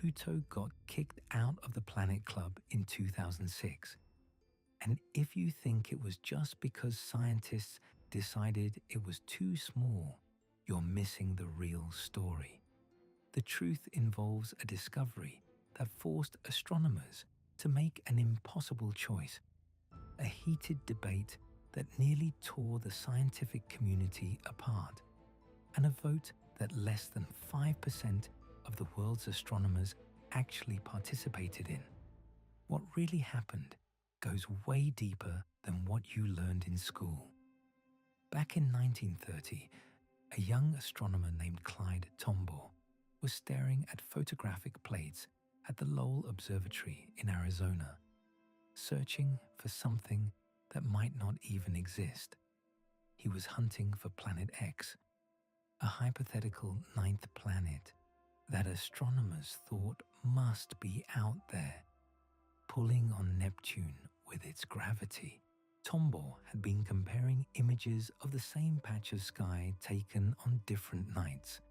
Pluto got kicked out of the Planet Club in 2006. And if you think it was just because scientists decided it was too small, you're missing the real story. The truth involves a discovery that forced astronomers to make an impossible choice, a heated debate that nearly tore the scientific community apart, and a vote that less than 5% of the world's astronomers actually participated in. What really happened goes way deeper than what you learned in school. Back in 1930, a young astronomer named Clyde Tombaugh was staring at photographic plates at the Lowell Observatory in Arizona, searching for something that might not even exist. He was hunting for Planet X, a hypothetical ninth planet that astronomers thought must be out there, pulling on Neptune with its gravity. Tombaugh had been comparing images of the same patch of sky taken on different nights,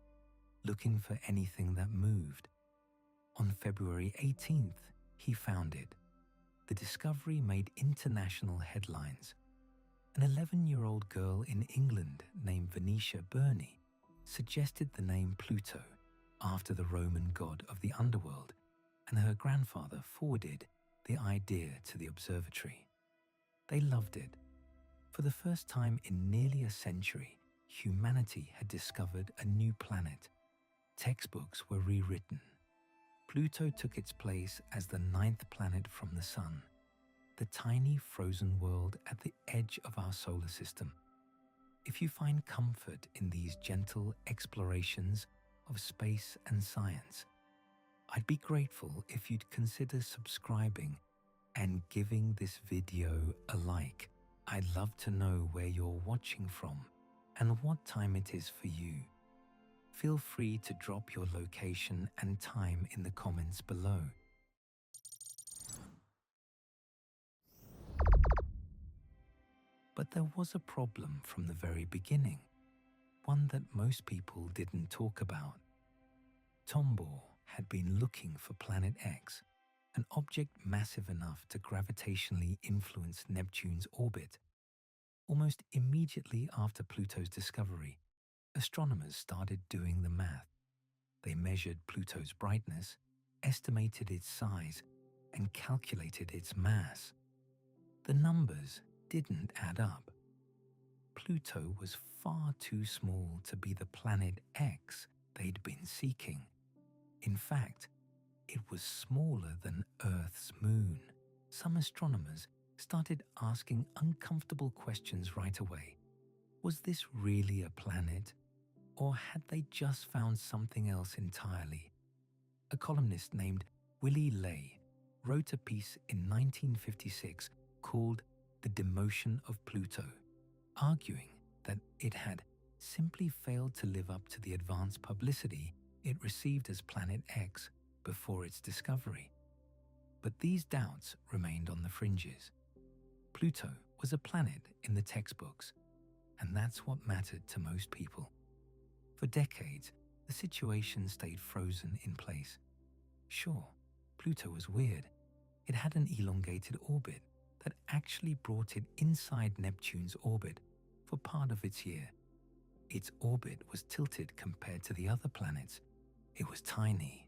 looking for anything that moved. On February 18th, he found it. The discovery made international headlines. An 11-year-old girl in England named Venetia Burney suggested the name Pluto after the Roman god of the underworld, and her grandfather forwarded the idea to the observatory. They loved it. For the first time in nearly a century, humanity had discovered a new planet. Textbooks were rewritten. Pluto took its place as the ninth planet from the Sun, the tiny frozen world at the edge of our solar system. If you find comfort in these gentle explorations of space and science, I'd be grateful if you'd consider subscribing and giving this video a like. I'd love to know where you're watching from and what time it is for you. Feel free to drop your location and time in the comments below. But there was a problem from the very beginning, one that most people didn't talk about. Tombaugh had been looking for Planet X, an object massive enough to gravitationally influence Neptune's orbit. Almost immediately after Pluto's discovery, astronomers started doing the math. They measured Pluto's brightness, estimated its size, and calculated its mass. The numbers didn't add up. Pluto was far too small to be the Planet X they'd been seeking. In fact, it was smaller than Earth's moon. Some astronomers started asking uncomfortable questions right away. Was this really a planet? Or had they just found something else entirely? A columnist named Willy Ley wrote a piece in 1956 called The Demotion of Pluto, arguing that it had simply failed to live up to the advanced publicity it received as Planet X before its discovery. But these doubts remained on the fringes. Pluto was a planet in the textbooks, and that's what mattered to most people. For decades, the situation stayed frozen in place. Sure, Pluto was weird. It had an elongated orbit that actually brought it inside Neptune's orbit for part of its year. Its orbit was tilted compared to the other planets. It was tiny,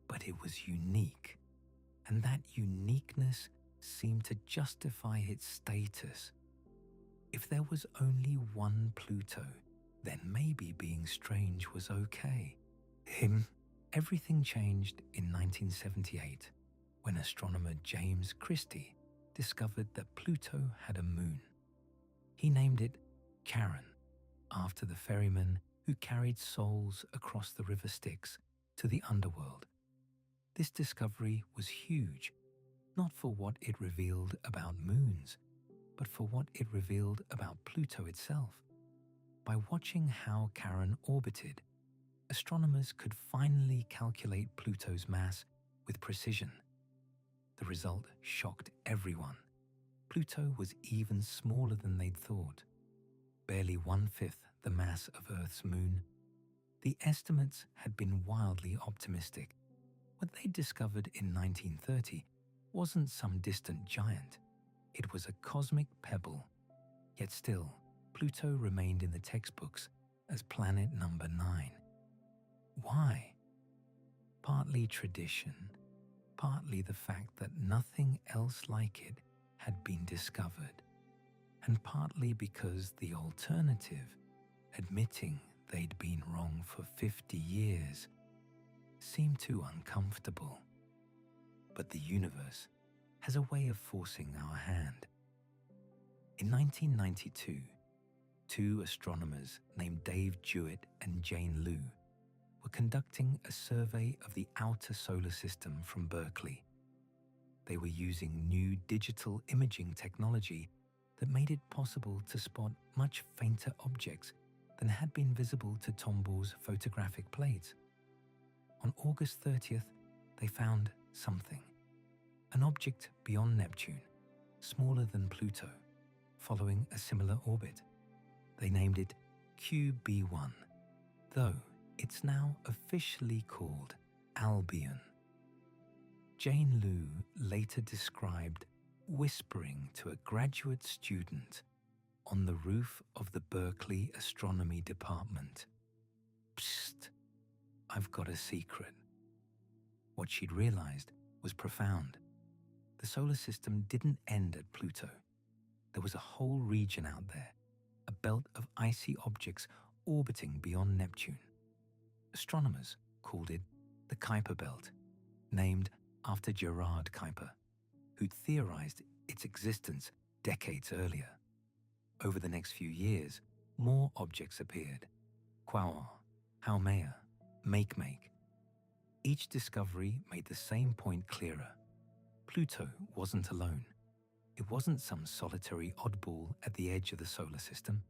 but it was unique, and that uniqueness seemed to justify its status. If there was only one Pluto, then maybe being strange was okay. Everything changed in 1978 when astronomer James Christie discovered that Pluto had a moon. He named it Charon, after the ferryman who carried souls across the river Styx to the underworld. This discovery was huge, not for what it revealed about moons, but for what it revealed about Pluto itself. By watching how Charon orbited, astronomers could finally calculate Pluto's mass with precision. The result shocked everyone. Pluto was even smaller than they'd thought, barely 1/5 the mass of Earth's moon. The estimates had been wildly optimistic, What they discovered in 1930 wasn't some distant giant. It was a cosmic pebble. Yet still, Pluto remained in the textbooks as planet number 9. Why? Partly tradition, partly the fact that nothing else like it had been discovered, and partly because the alternative, admitting they'd been wrong for 50 years, seemed too uncomfortable. But the universe has a way of forcing our hand. In 1992, two astronomers named Dave Jewett and Jane Liu were conducting a survey of the outer solar system from Berkeley. They were using new digital imaging technology that made it possible to spot much fainter objects than had been visible to Tombaugh's photographic plates. On August 30th, they found something, an object beyond Neptune, smaller than Pluto, following a similar orbit. They named it QB1, though it's now officially called Albion. Jane Liu later described whispering to a graduate student on the roof of the Berkeley Astronomy Department, "Psst, I've got a secret." What she'd realized was profound. The solar system didn't end at Pluto. There was a whole region out there, a belt of icy objects orbiting beyond Neptune. Astronomers called it the Kuiper belt, named after Gerard Kuiper, who'd theorized its existence decades earlier. Over the next few years, more objects appeared: Quaoar, Haumea, Makemake. Each discovery made the same point clearer. Pluto wasn't alone. It wasn't some solitary oddball at the edge of the solar system.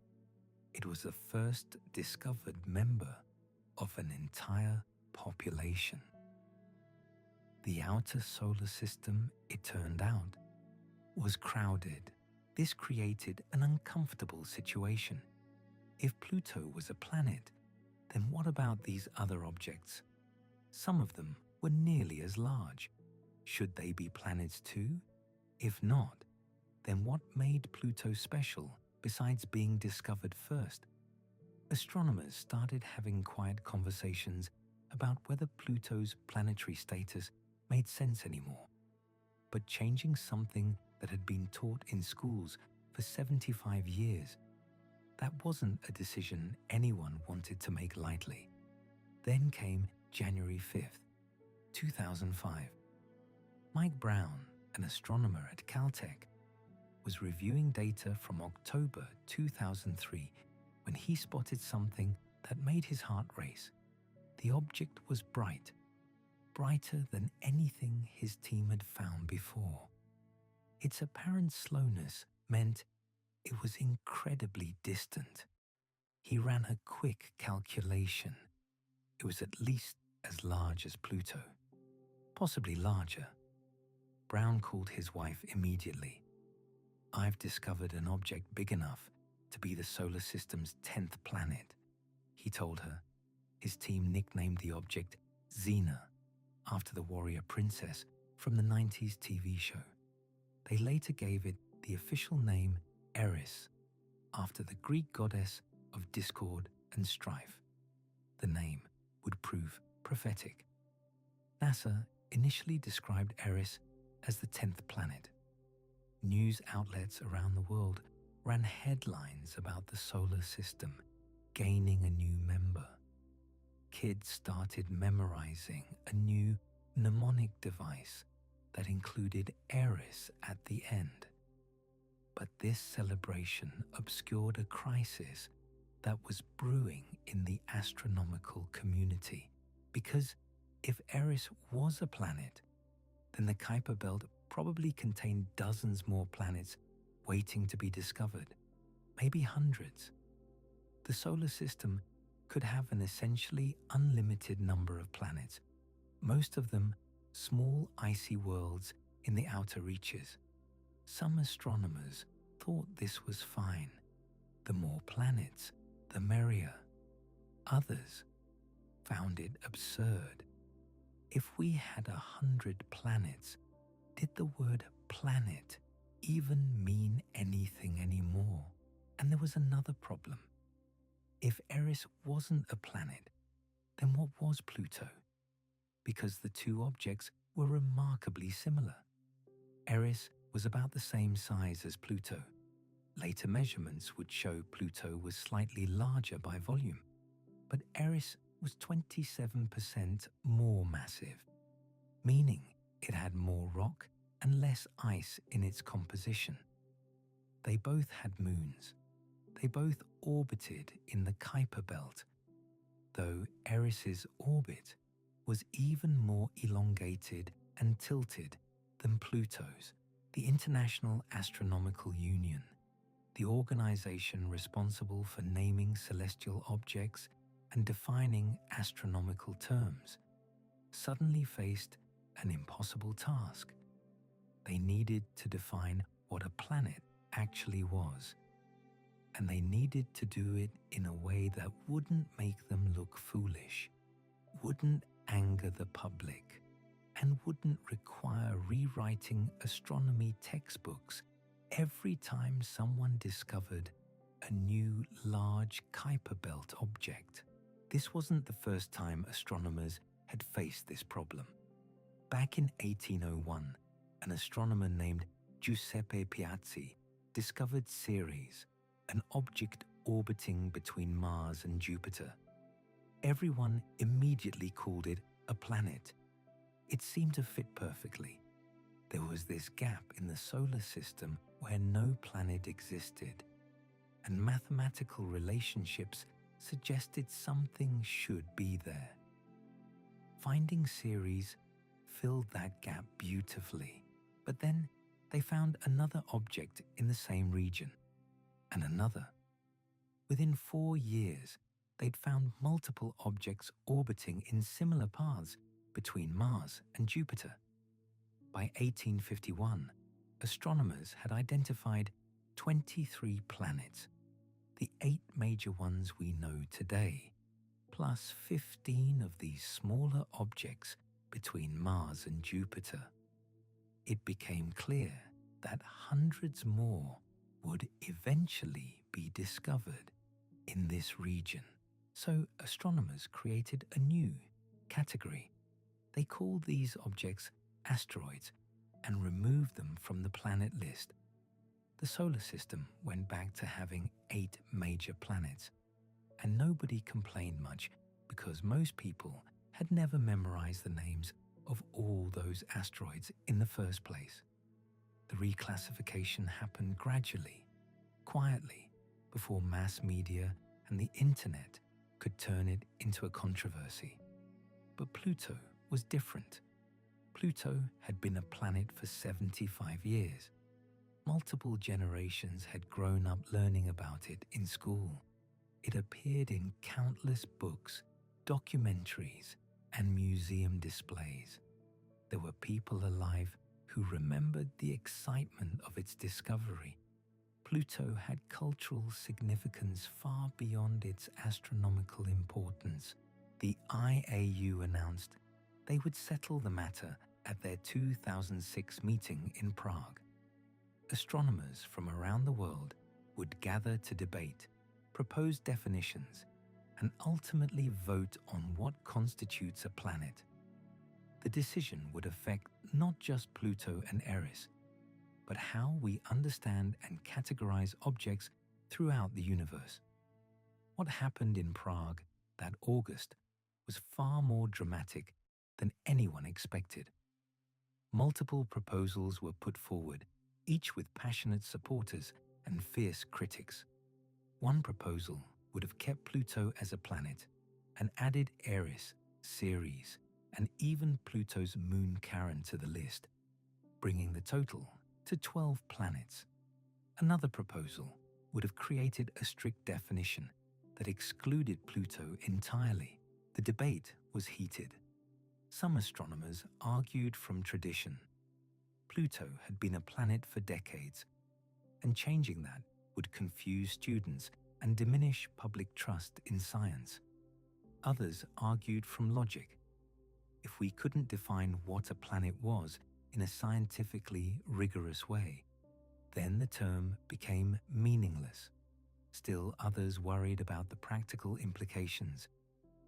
It was the first discovered member of an entire population. The outer solar system, it turned out, was crowded. This created an uncomfortable situation. If Pluto was a planet, then what about these other objects? Some of them were nearly as large. Should they be planets too? If not, then what made Pluto special besides being discovered first? Astronomers started having quiet conversations about whether Pluto's planetary status made sense anymore. But changing something that had been taught in schools for 75 years, that wasn't a decision anyone wanted to make lightly. Then came January 5th, 2005. Mike Brown, an astronomer at Caltech, was reviewing data from October 2003 when he spotted something that made his heart race. The object was bright, brighter than anything his team had found before. Its apparent slowness meant it was incredibly distant. He ran a quick calculation. It was at least as large as Pluto, possibly larger. Brown called his wife immediately. "I've discovered an object big enough to be the solar system's 10th planet," he told her. His team nicknamed the object Xena, after the warrior princess from the 90s TV show. They later gave it the official name Eris, after the Greek goddess of discord and strife. The name would prove prophetic. NASA initially described Eris as the 10th planet. News outlets around the world ran headlines about the solar system gaining a new member. Kids started memorizing a new mnemonic device that included Eris at the end. But this celebration obscured a crisis that was brewing in the astronomical community. Because if Eris was a planet, then the Kuiper belt probably contained dozens more planets waiting to be discovered, maybe hundreds. The solar system could have an essentially unlimited number of planets, most of them small icy worlds in the outer reaches. Some astronomers thought this was fine. The more planets, the merrier. Others found it absurd. If we had 100 planets, did the word planet even mean anything anymore? And there was another problem. If Eris wasn't a planet, then what was Pluto? Because the two objects were remarkably similar. Eris was about the same size as Pluto. Later measurements would show Pluto was slightly larger by volume, but Eris was 27% more massive, meaning it had more rock and less ice in its composition. They both had moons. They both orbited in the Kuiper belt, though Eris's orbit was even more elongated and tilted than Pluto's. The International Astronomical Union, the organization responsible for naming celestial objects and defining astronomical terms, suddenly faced an impossible task. They needed to define what a planet actually was, and they needed to do it in a way that wouldn't make them look foolish, wouldn't anger the public, and wouldn't require rewriting astronomy textbooks every time someone discovered a new large Kuiper belt object. This wasn't the first time astronomers had faced this problem. Back in 1801, an astronomer named Giuseppe Piazzi discovered Ceres, an object orbiting between Mars and Jupiter. Everyone immediately called it a planet. It seemed to fit perfectly. There was this gap in the solar system where no planet existed, and mathematical relationships suggested something should be there. Finding Ceres filled that gap beautifully, but then they found another object in the same region, and another. Within 4 years, they'd found multiple objects orbiting in similar paths between Mars and Jupiter. By 1851, astronomers had identified 23 planets, the 8 major ones we know today, plus 15 of these smaller objects between Mars and Jupiter. It became clear that hundreds more would eventually be discovered in this region. So astronomers created a new category. They called these objects asteroids and removed them from the planet list. The solar system went back to having 8 major planets, and nobody complained much because most people had never memorized the names of all those asteroids in the first place. The reclassification happened gradually, quietly, before mass media and the internet could turn it into a controversy. But Pluto was different. Pluto had been a planet for 75 years. Multiple generations had grown up learning about it in school. It appeared in countless books, documentaries, and museum displays. There were people alive who remembered the excitement of its discovery. Pluto had cultural significance far beyond its astronomical importance. The IAU announced they would settle the matter at their 2006 meeting in Prague. Astronomers from around the world would gather to debate, propose definitions, and ultimately vote on what constitutes a planet. The decision would affect not just Pluto and Eris, but how we understand and categorize objects throughout the universe. What happened in Prague that August was far more dramatic than anyone expected. Multiple proposals were put forward, each with passionate supporters and fierce critics. One proposal would have kept Pluto as a planet and added Eris, Ceres, and even Pluto's moon Charon to the list, bringing the total to 12 planets. Another proposal would have created a strict definition that excluded Pluto entirely. The debate was heated. Some astronomers argued from tradition. Pluto had been a planet for decades, and changing that would confuse students and diminish public trust in science. Others argued from logic. if we couldn't define what a planet was in a scientifically rigorous way, then the term became meaningless. Still, others worried about the practical implications.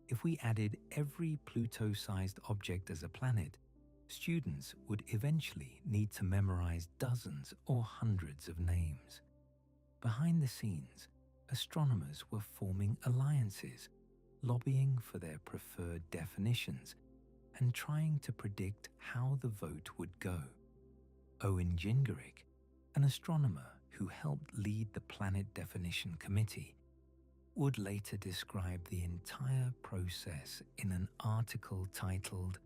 If we added every Pluto-sized object as a planet, students would eventually need to memorize dozens or hundreds of names. Behind the scenes, astronomers were forming alliances, lobbying for their preferred definitions, and trying to predict how the vote would go. Owen Gingerich, an astronomer who helped lead the Planet Definition Committee, would later describe the entire process in an article titled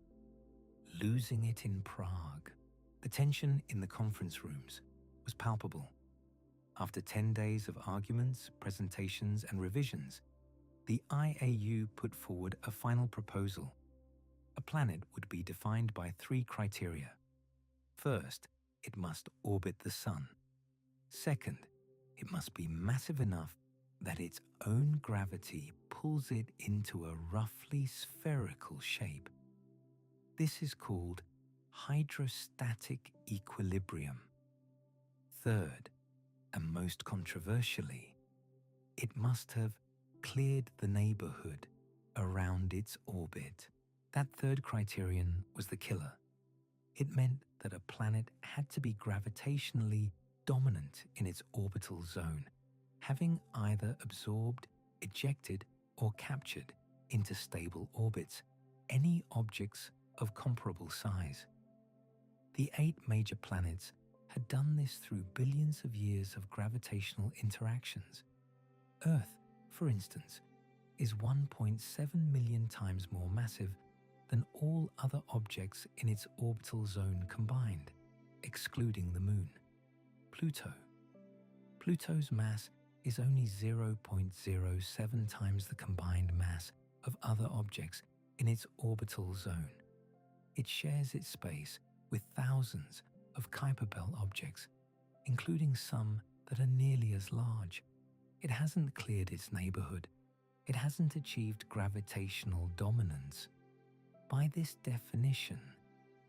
"Losing It in Prague." The tension in the conference rooms was palpable. After 10 days of arguments, presentations, and revisions, the IAU put forward a final proposal. A planet would be defined by 3 criteria. First, it must orbit the Sun. Second, it must be massive enough that its own gravity pulls it into a roughly spherical shape. This is called hydrostatic equilibrium. Third, and most controversially, it must have cleared the neighborhood around its orbit. That third criterion was the killer. It meant that a planet had to be gravitationally dominant in its orbital zone, having either absorbed, ejected, or captured into stable orbits any objects of comparable size. The 8 major planets had done this through billions of years of gravitational interactions. Earth, for instance, is 1.7 million times more massive than all other objects in its orbital zone combined, excluding the Moon. Pluto's mass is only 0.07 times the combined mass of other objects in its orbital zone. It shares its space with thousands of Kuiper belt objects, including some that are nearly as large. It hasn't cleared its neighborhood. It hasn't achieved gravitational dominance. By this definition,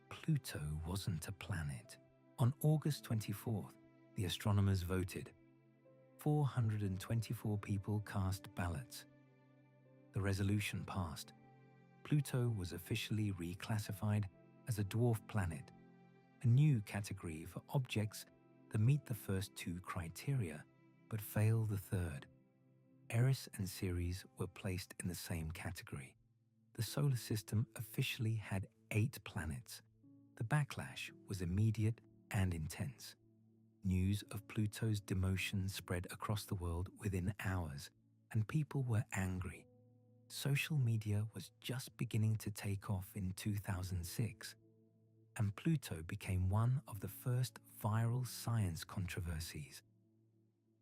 Pluto wasn't a planet. On August 24th, the astronomers voted. 424 people cast ballots. The resolution passed. Pluto was officially reclassified as a dwarf planet, a new category for objects that meet the first 2 criteria but fail the third. Eris and Ceres were placed in the same category. The solar system officially had 8 planets. The backlash was immediate and intense. News of Pluto's demotion spread across the world within hours, and people were angry. Social media was just beginning to take off in 2006, and Pluto became one of the first viral science controversies.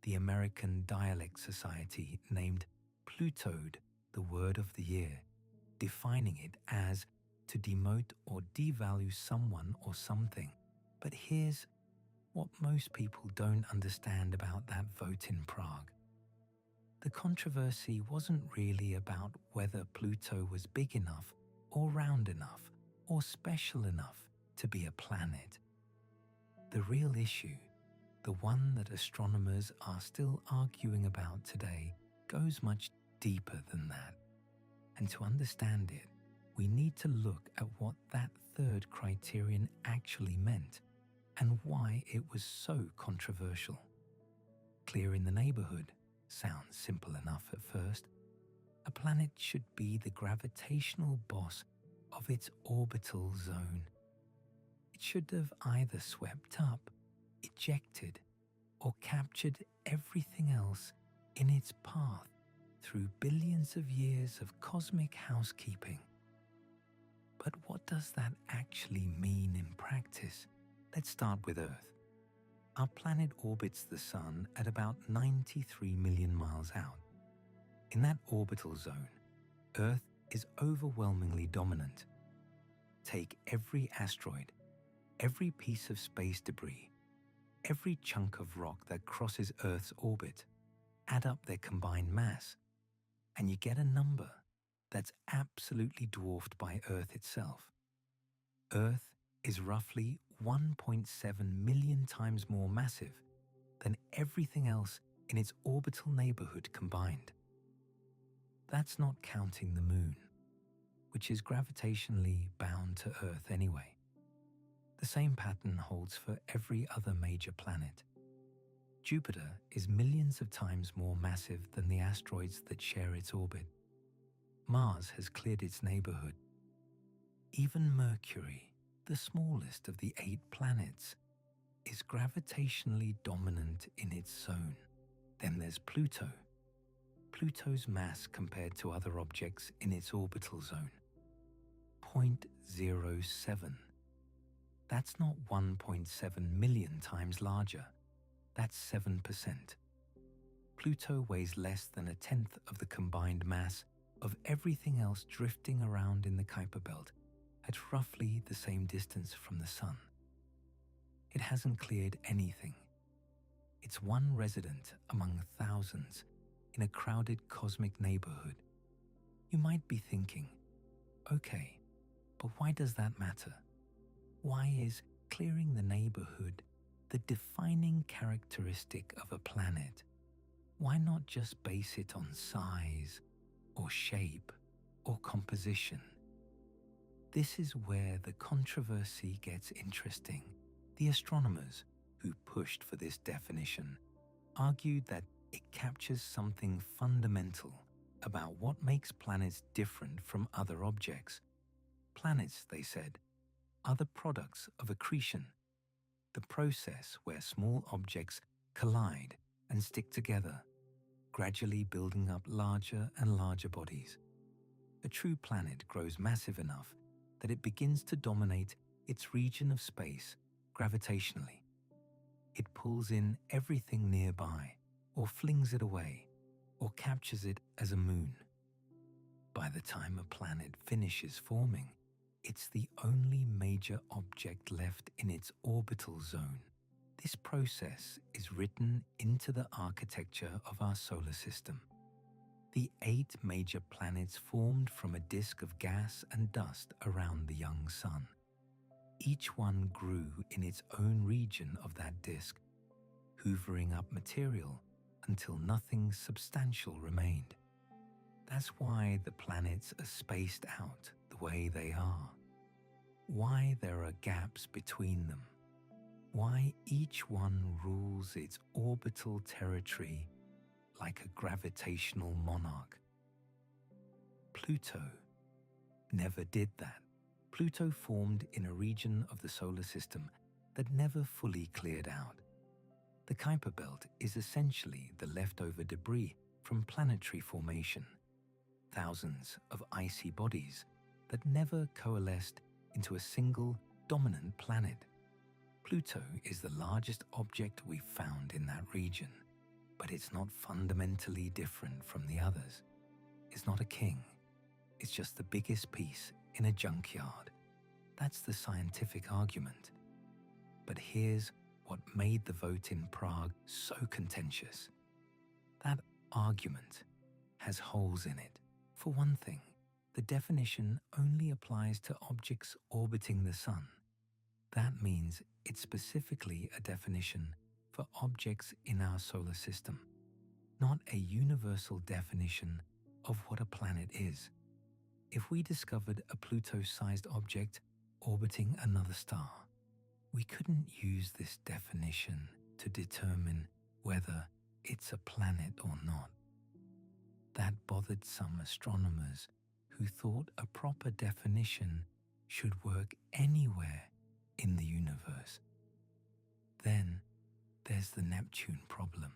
The American Dialect Society named Plutode the word of the year, defining it as to demote or devalue someone or something. But here's what most people don't understand about that vote in Prague. The controversy wasn't really about whether Pluto was big enough or round enough or special enough to be a planet. The real issue, the one that astronomers are still arguing about today, goes much deeper than that. And to understand it, we need to look at what that third criterion actually meant and why it was so controversial. Clear in the neighborhood sounds simple enough at first. A planet should be the gravitational boss of its orbital zone. It should have either swept up, ejected, or captured everything else in its path through billions of years of cosmic housekeeping. But what does that actually mean in practice? Let's start with Earth. Our planet orbits the Sun at about 93 million miles out. In that orbital zone, Earth is overwhelmingly dominant. Take every asteroid, every piece of space debris, every chunk of rock that crosses Earth's orbit, add up their combined mass, and you get a number that's absolutely dwarfed by Earth itself. Earth is roughly 1.7 million times more massive than everything else in its orbital neighborhood combined. That's not counting the Moon, which is gravitationally bound to Earth anyway. The same pattern holds for every other major planet. Jupiter is millions of times more massive than the asteroids that share its orbit. Mars has cleared its neighborhood. Even Mercury, the smallest of the 8 planets, is gravitationally dominant in its zone. Then there's Pluto. Pluto's mass compared to other objects in its orbital zone: 0.07. That's not 1.7 million times larger. That's 7%. Pluto weighs less than 1/10 of the combined mass of everything else drifting around in the Kuiper belt at roughly the same distance from the Sun. It hasn't cleared anything. It's one resident among thousands in a crowded cosmic neighborhood. You might be thinking, okay, but why does that matter? Why is clearing the neighborhood the defining characteristic of a planet? Why not just base it on size or shape or composition? This is where the controversy gets interesting. The astronomers who pushed for this definition argued that it captures something fundamental about what makes planets different from other objects. Planets, they said, are the products of accretion, the process where small objects collide and stick together, gradually building up larger and larger bodies. A true planet grows massive enough that it begins to dominate its region of space gravitationally. It pulls in everything nearby, or flings it away, or captures it as a moon. By the time a planet finishes forming, it's the only major object left in its orbital zone. This process is written into the architecture of our solar system. The 8 major planets formed from a disk of gas and dust around the young Sun. Each one grew in its own region of that disk, hoovering up material until nothing substantial remained. That's why the planets are spaced out the way they are. Why there are gaps between them. Why each one rules its orbital territory like a gravitational monarch. Pluto never did that. Pluto formed in a region of the solar system that never fully cleared out. The Kuiper belt is essentially the leftover debris from planetary formation. Thousands of icy bodies that never coalesced into a single dominant planet. Pluto is the largest object we've found in that region, but it's not fundamentally different from the others. It's not a king. It's just the biggest piece in a junkyard. That's the scientific argument. But here's what made the vote in Prague so contentious. That argument has holes in it. For one thing, the definition only applies to objects orbiting the Sun. That means it's specifically a definition for objects in our solar system, not a universal definition of what a planet is. If we discovered a Pluto-sized object orbiting another star, we couldn't use this definition to determine whether it's a planet or not. That bothered some astronomers who thought a proper definition should work anywhere in the universe. Then there's the Neptune problem.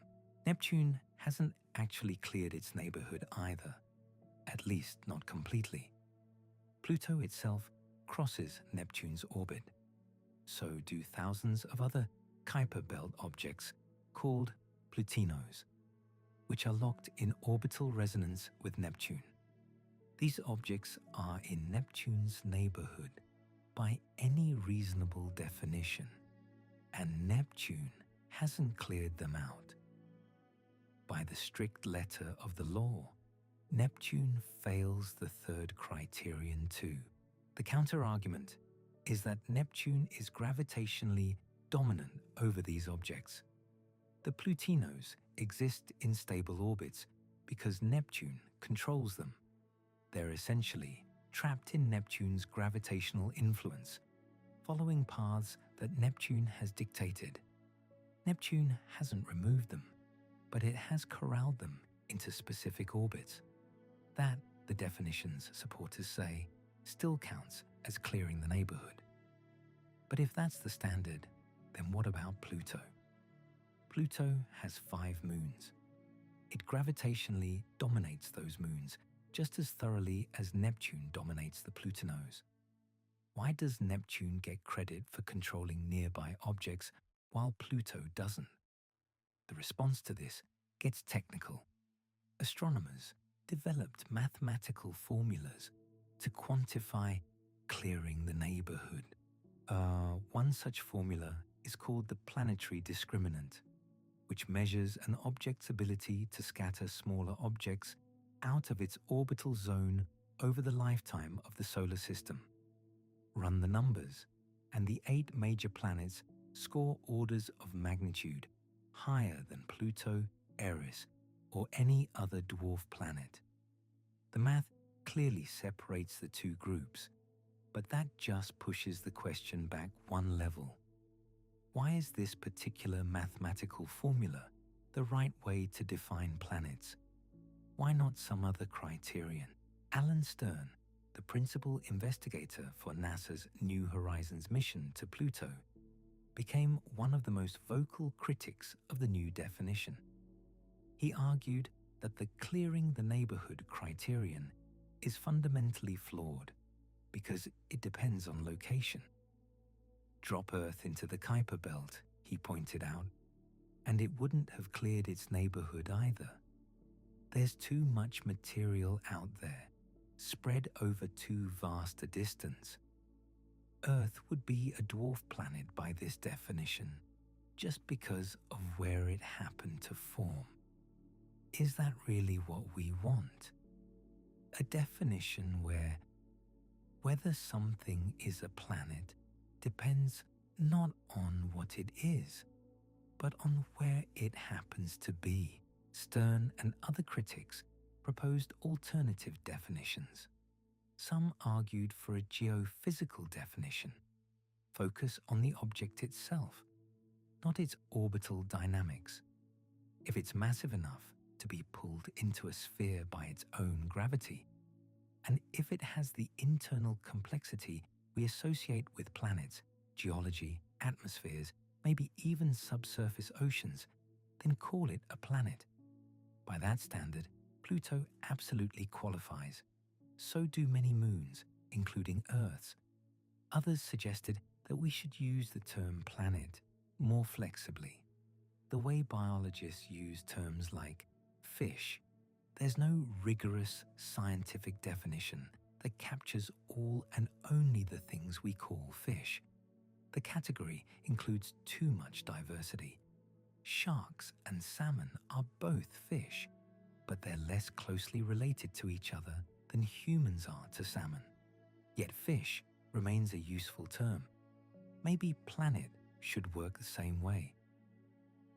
Neptune hasn't actually cleared its neighborhood either, at least not completely. Pluto itself crosses Neptune's orbit. So do thousands of other Kuiper belt objects called Plutinos, which are locked in orbital resonance with Neptune. These objects are in Neptune's neighborhood by any reasonable definition, and Neptune hasn't cleared them out. By the strict letter of the law, Neptune fails the third criterion too. The counter-argument is that Neptune is gravitationally dominant over these objects. The Plutinos exist in stable orbits because Neptune controls them. They're essentially trapped in Neptune's gravitational influence, following paths that Neptune has dictated. Neptune hasn't removed them, but it has corralled them into specific orbits. That, the definition's supporters say, still counts as clearing the neighborhood. But if that's the standard, then what about Pluto? Pluto has 5 moons. It gravitationally dominates those moons just as thoroughly as Neptune dominates the Plutinos. Why does Neptune get credit for controlling nearby objects while Pluto doesn't? The response to this gets technical. Astronomers developed mathematical formulas to quantify clearing the neighborhood. One such formula is called the planetary discriminant, which measures an object's ability to scatter smaller objects out of its orbital zone over the lifetime of the solar system. Run the numbers, and the 8 major planets score orders of magnitude higher than Pluto, Eris, or any other dwarf planet. The math clearly separates the two groups, but that just pushes the question back one level. Why is this particular mathematical formula the right way to define planets? Why not some other criterion? Alan Stern, the principal investigator for NASA's New Horizons mission to Pluto, became one of the most vocal critics of the new definition. He argued that the clearing the neighborhood criterion is fundamentally flawed because it depends on location. Drop Earth into the Kuiper belt, he pointed out, and it wouldn't have cleared its neighborhood either. There's too much material out there, spread over too vast a distance. Earth would be a dwarf planet by this definition, just because of where it happened to form. Is that really what we want? A definition where whether something is a planet depends not on what it is, but on where it happens to be. Stern and other critics proposed alternative definitions. Some argued for a geophysical definition, focus on the object itself, not its orbital dynamics. If it's massive enough to be pulled into a sphere by its own gravity, and if it has the internal complexity we associate with planets, geology, atmospheres, maybe even subsurface oceans, then call it a planet. By that standard, Pluto absolutely qualifies. So do many moons, including Earth's. Others suggested that we should use the term planet more flexibly. The way biologists use terms like fish, there's no rigorous scientific definition that captures all and only the things we call fish. The category includes too much diversity. Sharks and salmon are both fish, but they're less closely related to each other than humans are to salmon. Yet fish remains a useful term. Maybe planet should work the same way.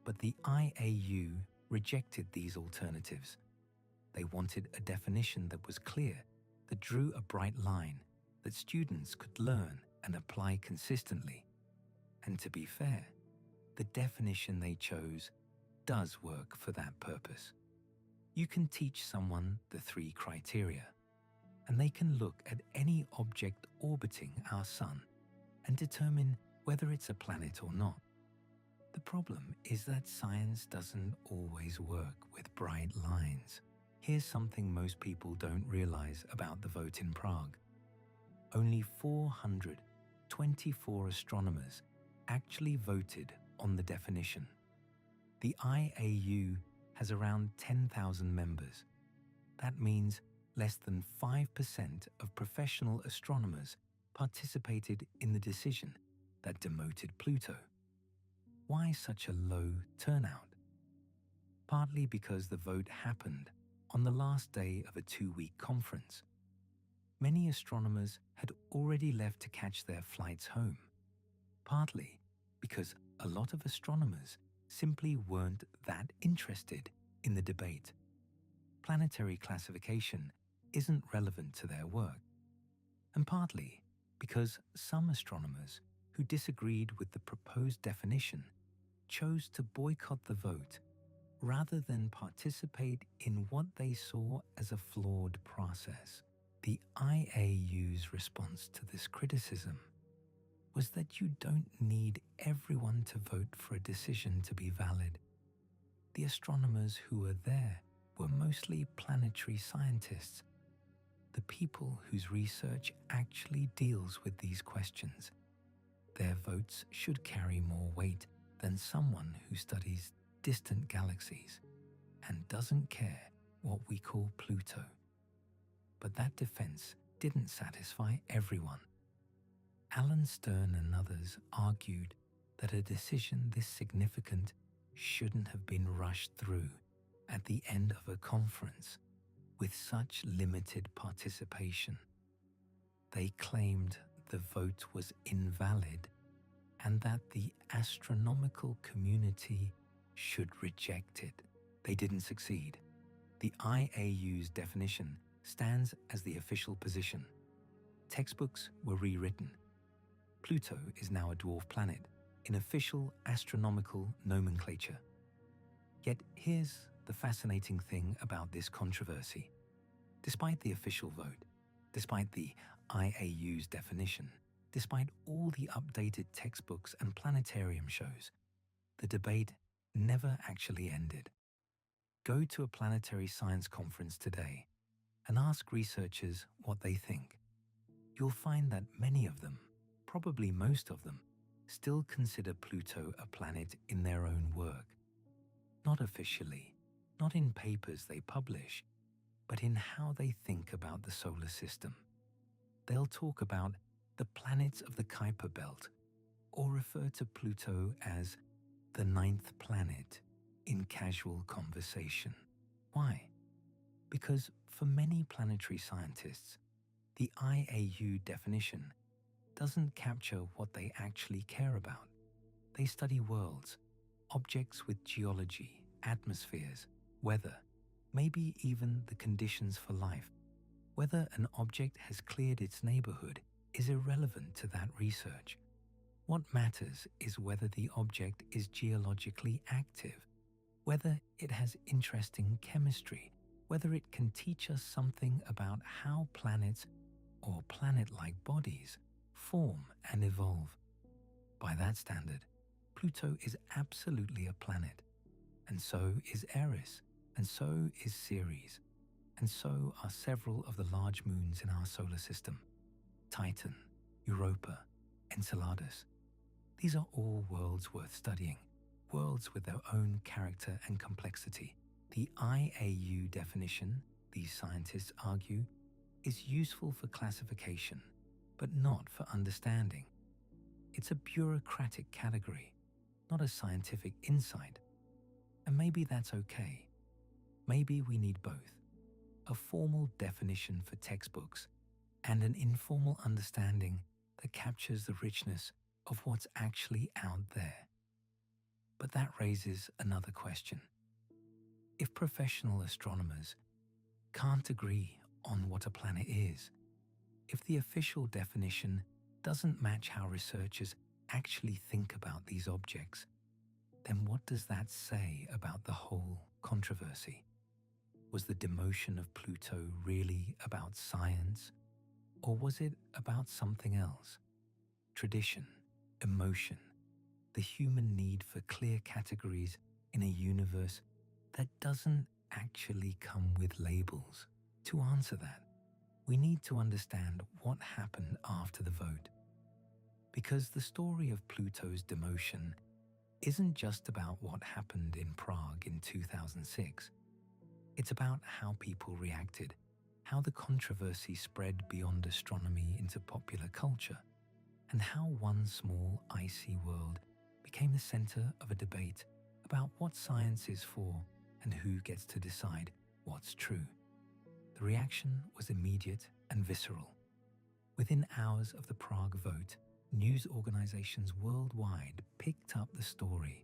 But the IAU rejected these alternatives. They wanted a definition that was clear, that drew a bright line, that students could learn and apply consistently. And to be fair, the definition they chose does work for that purpose. You can teach someone the 3 criteria, and they can look at any object orbiting our sun and determine whether it's a planet or not. The problem is that science doesn't always work with bright lines. Here's something most people don't realize about the vote in Prague. Only 424 astronomers actually voted on the definition. The IAU has around 10,000 members. That means less than 5% of professional astronomers participated in the decision that demoted Pluto. Why such a low turnout? Partly because the vote happened on the last day of a 2-week conference. Many astronomers had already left to catch their flights home, partly because a lot of astronomers simply weren't that interested in the debate. Planetary classification isn't relevant to their work, and partly because some astronomers who disagreed with the proposed definition chose to boycott the vote rather than participate in what they saw as a flawed process. The IAU's response to this criticism was that you don't need everyone to vote for a decision to be valid. The astronomers who were there were mostly planetary scientists, the people whose research actually deals with these questions. Their votes should carry more weight than someone who studies distant galaxies and doesn't care what we call Pluto. But that defense didn't satisfy everyone. Alan Stern and others argued that a decision this significant shouldn't have been rushed through at the end of a conference with such limited participation. They claimed the vote was invalid and that the astronomical community should reject it. They didn't succeed. The IAU's definition stands as the official position. Textbooks were rewritten. Pluto is now a dwarf planet in official astronomical nomenclature. Yet here's the fascinating thing about this controversy. Despite the official vote, despite the IAU's definition, despite all the updated textbooks and planetarium shows, the debate never actually ended. Go to a planetary science conference today and ask researchers what they think. You'll find that many of them, probably most of them, still consider Pluto a planet in their own work. Not officially, not in papers they publish, but in how they think about the solar system. They'll talk about the planets of the Kuiper belt, or refer to Pluto as the 9th planet in casual conversation. Why? Because for many planetary scientists, the IAU definition doesn't capture what they actually care about. They study worlds, objects with geology, atmospheres, weather, maybe even the conditions for life. Whether an object has cleared its neighborhood is irrelevant to that research. What matters is whether the object is geologically active, whether it has interesting chemistry, whether it can teach us something about how planets or planet-like bodies form and evolve. By that standard, Pluto is absolutely a planet, and so is Eris, and so is Ceres, and so are several of the large moons in our solar system: Titan, Europa, Enceladus. These are all worlds worth studying, worlds with their own character and complexity. The IAU definition, these scientists argue, is useful for classification, but not for understanding. It's a bureaucratic category, not a scientific insight. And maybe that's okay. Maybe we need both: a formal definition for textbooks and an informal understanding that captures the richness of what's actually out there. But that raises another question. If professional astronomers can't agree on what a planet is, if the official definition doesn't match how researchers actually think about these objects, then what does that say about the whole controversy? Was the demotion of Pluto really about science, or was it about something else? Tradition, emotion, the human need for clear categories in a universe that doesn't actually come with labels. To answer that, we need to understand what happened after the vote. Because the story of Pluto's demotion isn't just about what happened in Prague in 2006. It's about how people reacted, how the controversy spread beyond astronomy into popular culture, and how one small icy world became the center of a debate about what science is for and who gets to decide what's true. The reaction was immediate and visceral. Within hours of the Prague vote, news organizations worldwide picked up the story.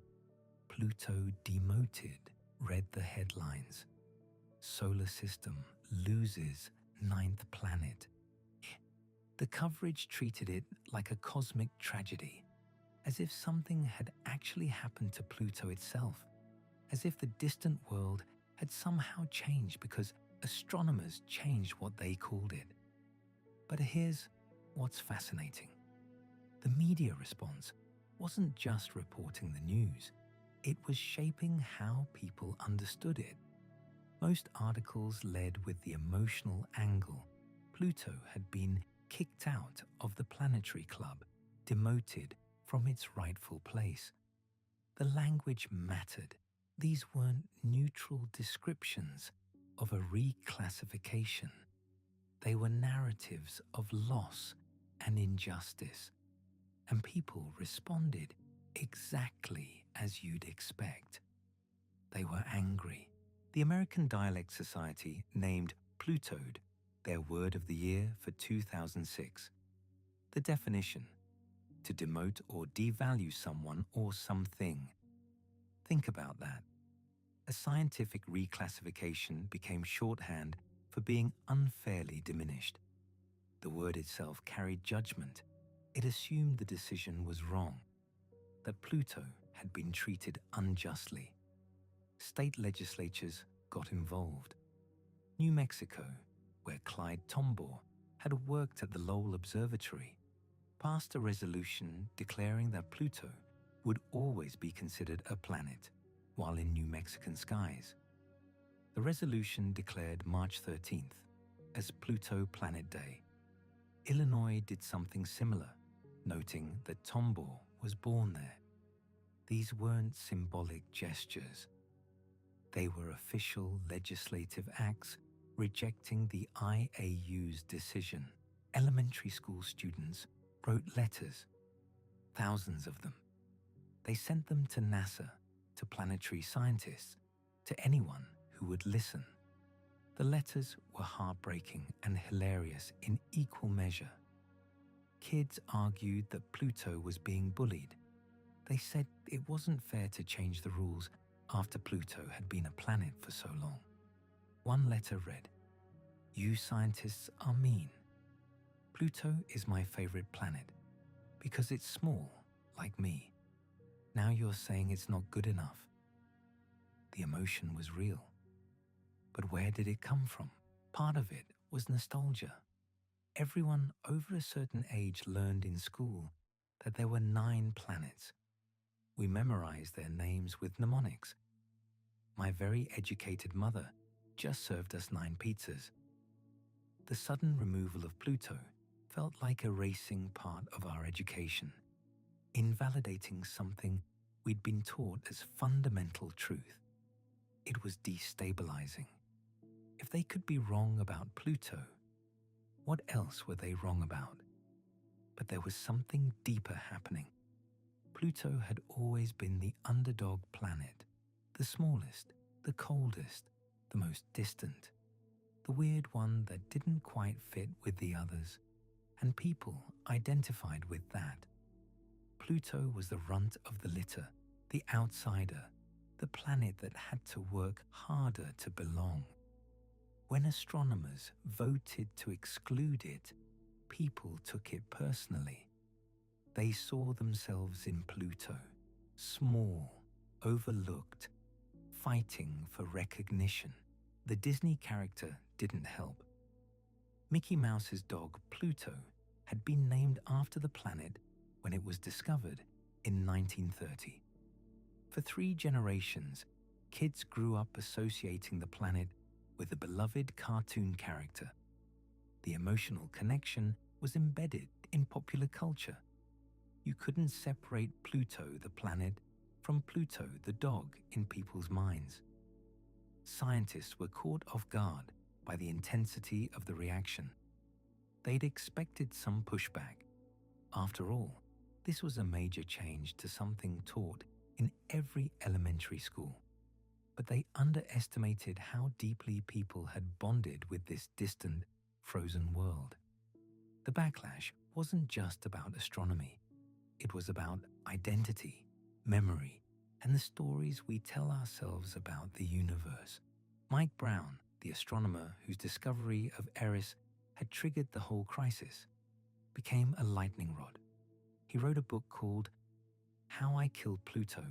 Pluto demoted read the headlines. Solar system loses ninth planet. The coverage treated it like a cosmic tragedy, as if something had actually happened to Pluto itself, as if the distant world had somehow changed because astronomers changed what they called it. But here's what's fascinating. The media response wasn't just reporting the news, it was shaping how people understood it. Most articles led with the emotional angle. Pluto had been kicked out of the planetary club, demoted from its rightful place. The language mattered. These weren't neutral descriptions of a reclassification. They were narratives of loss and injustice. And people responded exactly as you'd expect. They were angry. The American Dialect Society named Plutode their word of the year for 2006. The definition: to demote or devalue someone or something. Think about that. A scientific reclassification became shorthand for being unfairly diminished. The word itself carried judgment. It assumed the decision was wrong, that Pluto had been treated unjustly. State legislatures got involved. New Mexico, where Clyde Tombaugh had worked at the Lowell Observatory, passed a resolution declaring that Pluto would always be considered a planet while in New Mexican skies. The resolution declared March 13th as Pluto Planet Day. Illinois did something similar, noting that Tombaugh was born there. These weren't symbolic gestures. They were official legislative acts rejecting the IAU's decision. Elementary school students wrote letters, thousands of them. They sent them to NASA, to planetary scientists, to anyone who would listen. The letters were heartbreaking and hilarious in equal measure. Kids argued that Pluto was being bullied. They said it wasn't fair to change the rules after Pluto had been a planet for so long. One letter read, "You scientists are mean. Pluto is my favorite planet because it's small, like me. Now you're saying it's not good enough." The emotion was real. But where did it come from? Part of it was nostalgia. Everyone over a certain age learned in school that there were 9 planets. We memorized their names with mnemonics. My very educated mother just served us 9 pizzas. The sudden removal of Pluto felt like erasing part of our education, invalidating something we'd been taught as fundamental truth. It was destabilizing. If they could be wrong about Pluto, what else were they wrong about? But there was something deeper happening. Pluto had always been the underdog planet, the smallest, the coldest, the most distant, the weird one that didn't quite fit with the others, and people identified with that. Pluto was the runt of the litter, the outsider, the planet that had to work harder to belong. When astronomers voted to exclude it, people took it personally. They saw themselves in Pluto, small, overlooked, fighting for recognition. The Disney character didn't help. Mickey Mouse's dog Pluto had been named after the planet when it was discovered in 1930. For 3 generations, kids grew up associating the planet with a beloved cartoon character. The emotional connection was embedded in popular culture. You couldn't separate Pluto the planet from Pluto the dog in people's minds. Scientists were caught off guard by the intensity of the reaction. They'd expected some pushback. After all, this was a major change to something taught in every elementary school. but they underestimated how deeply people had bonded with this distant, frozen world. The backlash wasn't just about astronomy. It was about identity, memory, and the stories we tell ourselves about the universe. Mike Brown, the astronomer whose discovery of Eris had triggered the whole crisis, became a lightning rod. He wrote a book called How I Killed Pluto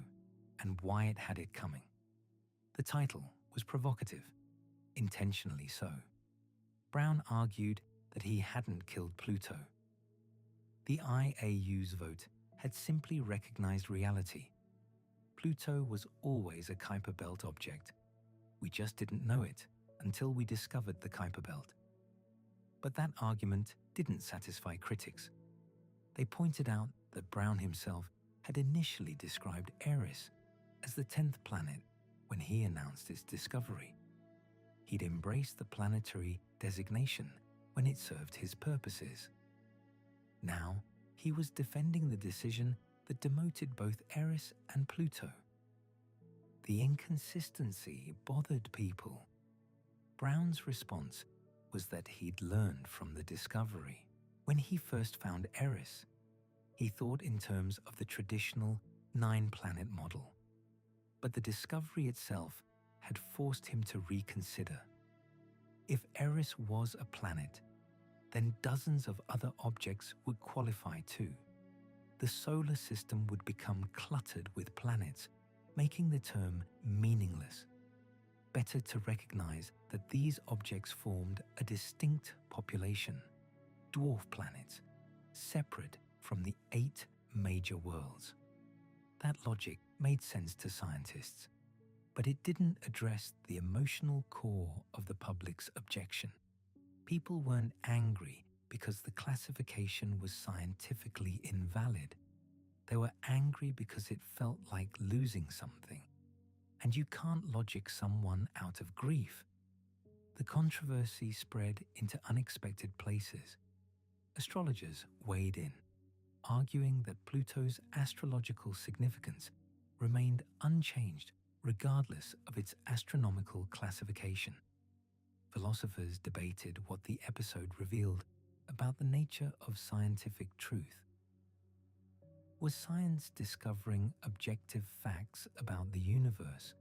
and Why It Had It Coming. The title was provocative, intentionally so. Brown argued that he hadn't killed Pluto. The IAU's vote had simply recognized reality. Pluto was always a Kuiper belt object. We just didn't know it until we discovered the Kuiper belt. But that argument didn't satisfy critics. They pointed out that Brown himself had initially described Eris as the 10th planet when he announced its discovery. He'd embraced the planetary designation when it served his purposes. Now, he was defending the decision that demoted both Eris and Pluto. The inconsistency bothered people. Brown's response was that he'd learned from the discovery. When he first found Eris, he thought in terms of the traditional 9-planet model. But the discovery itself had forced him to reconsider. If Eris was a planet, then dozens of other objects would qualify too. The solar system would become cluttered with planets, making the term meaningless. Better to recognize that these objects formed a distinct population, dwarf planets, separate from the 8 major worlds. That logic made sense to scientists, but it didn't address the emotional core of the public's objection. People weren't angry because the classification was scientifically invalid. They were angry because it felt like losing something. And you can't logic someone out of grief. The controversy spread into unexpected places. Astrologers weighed in, arguing that Pluto's astrological significance remained unchanged regardless of its astronomical classification. Philosophers debated what the episode revealed about the nature of scientific truth. Was science discovering objective facts about the universe?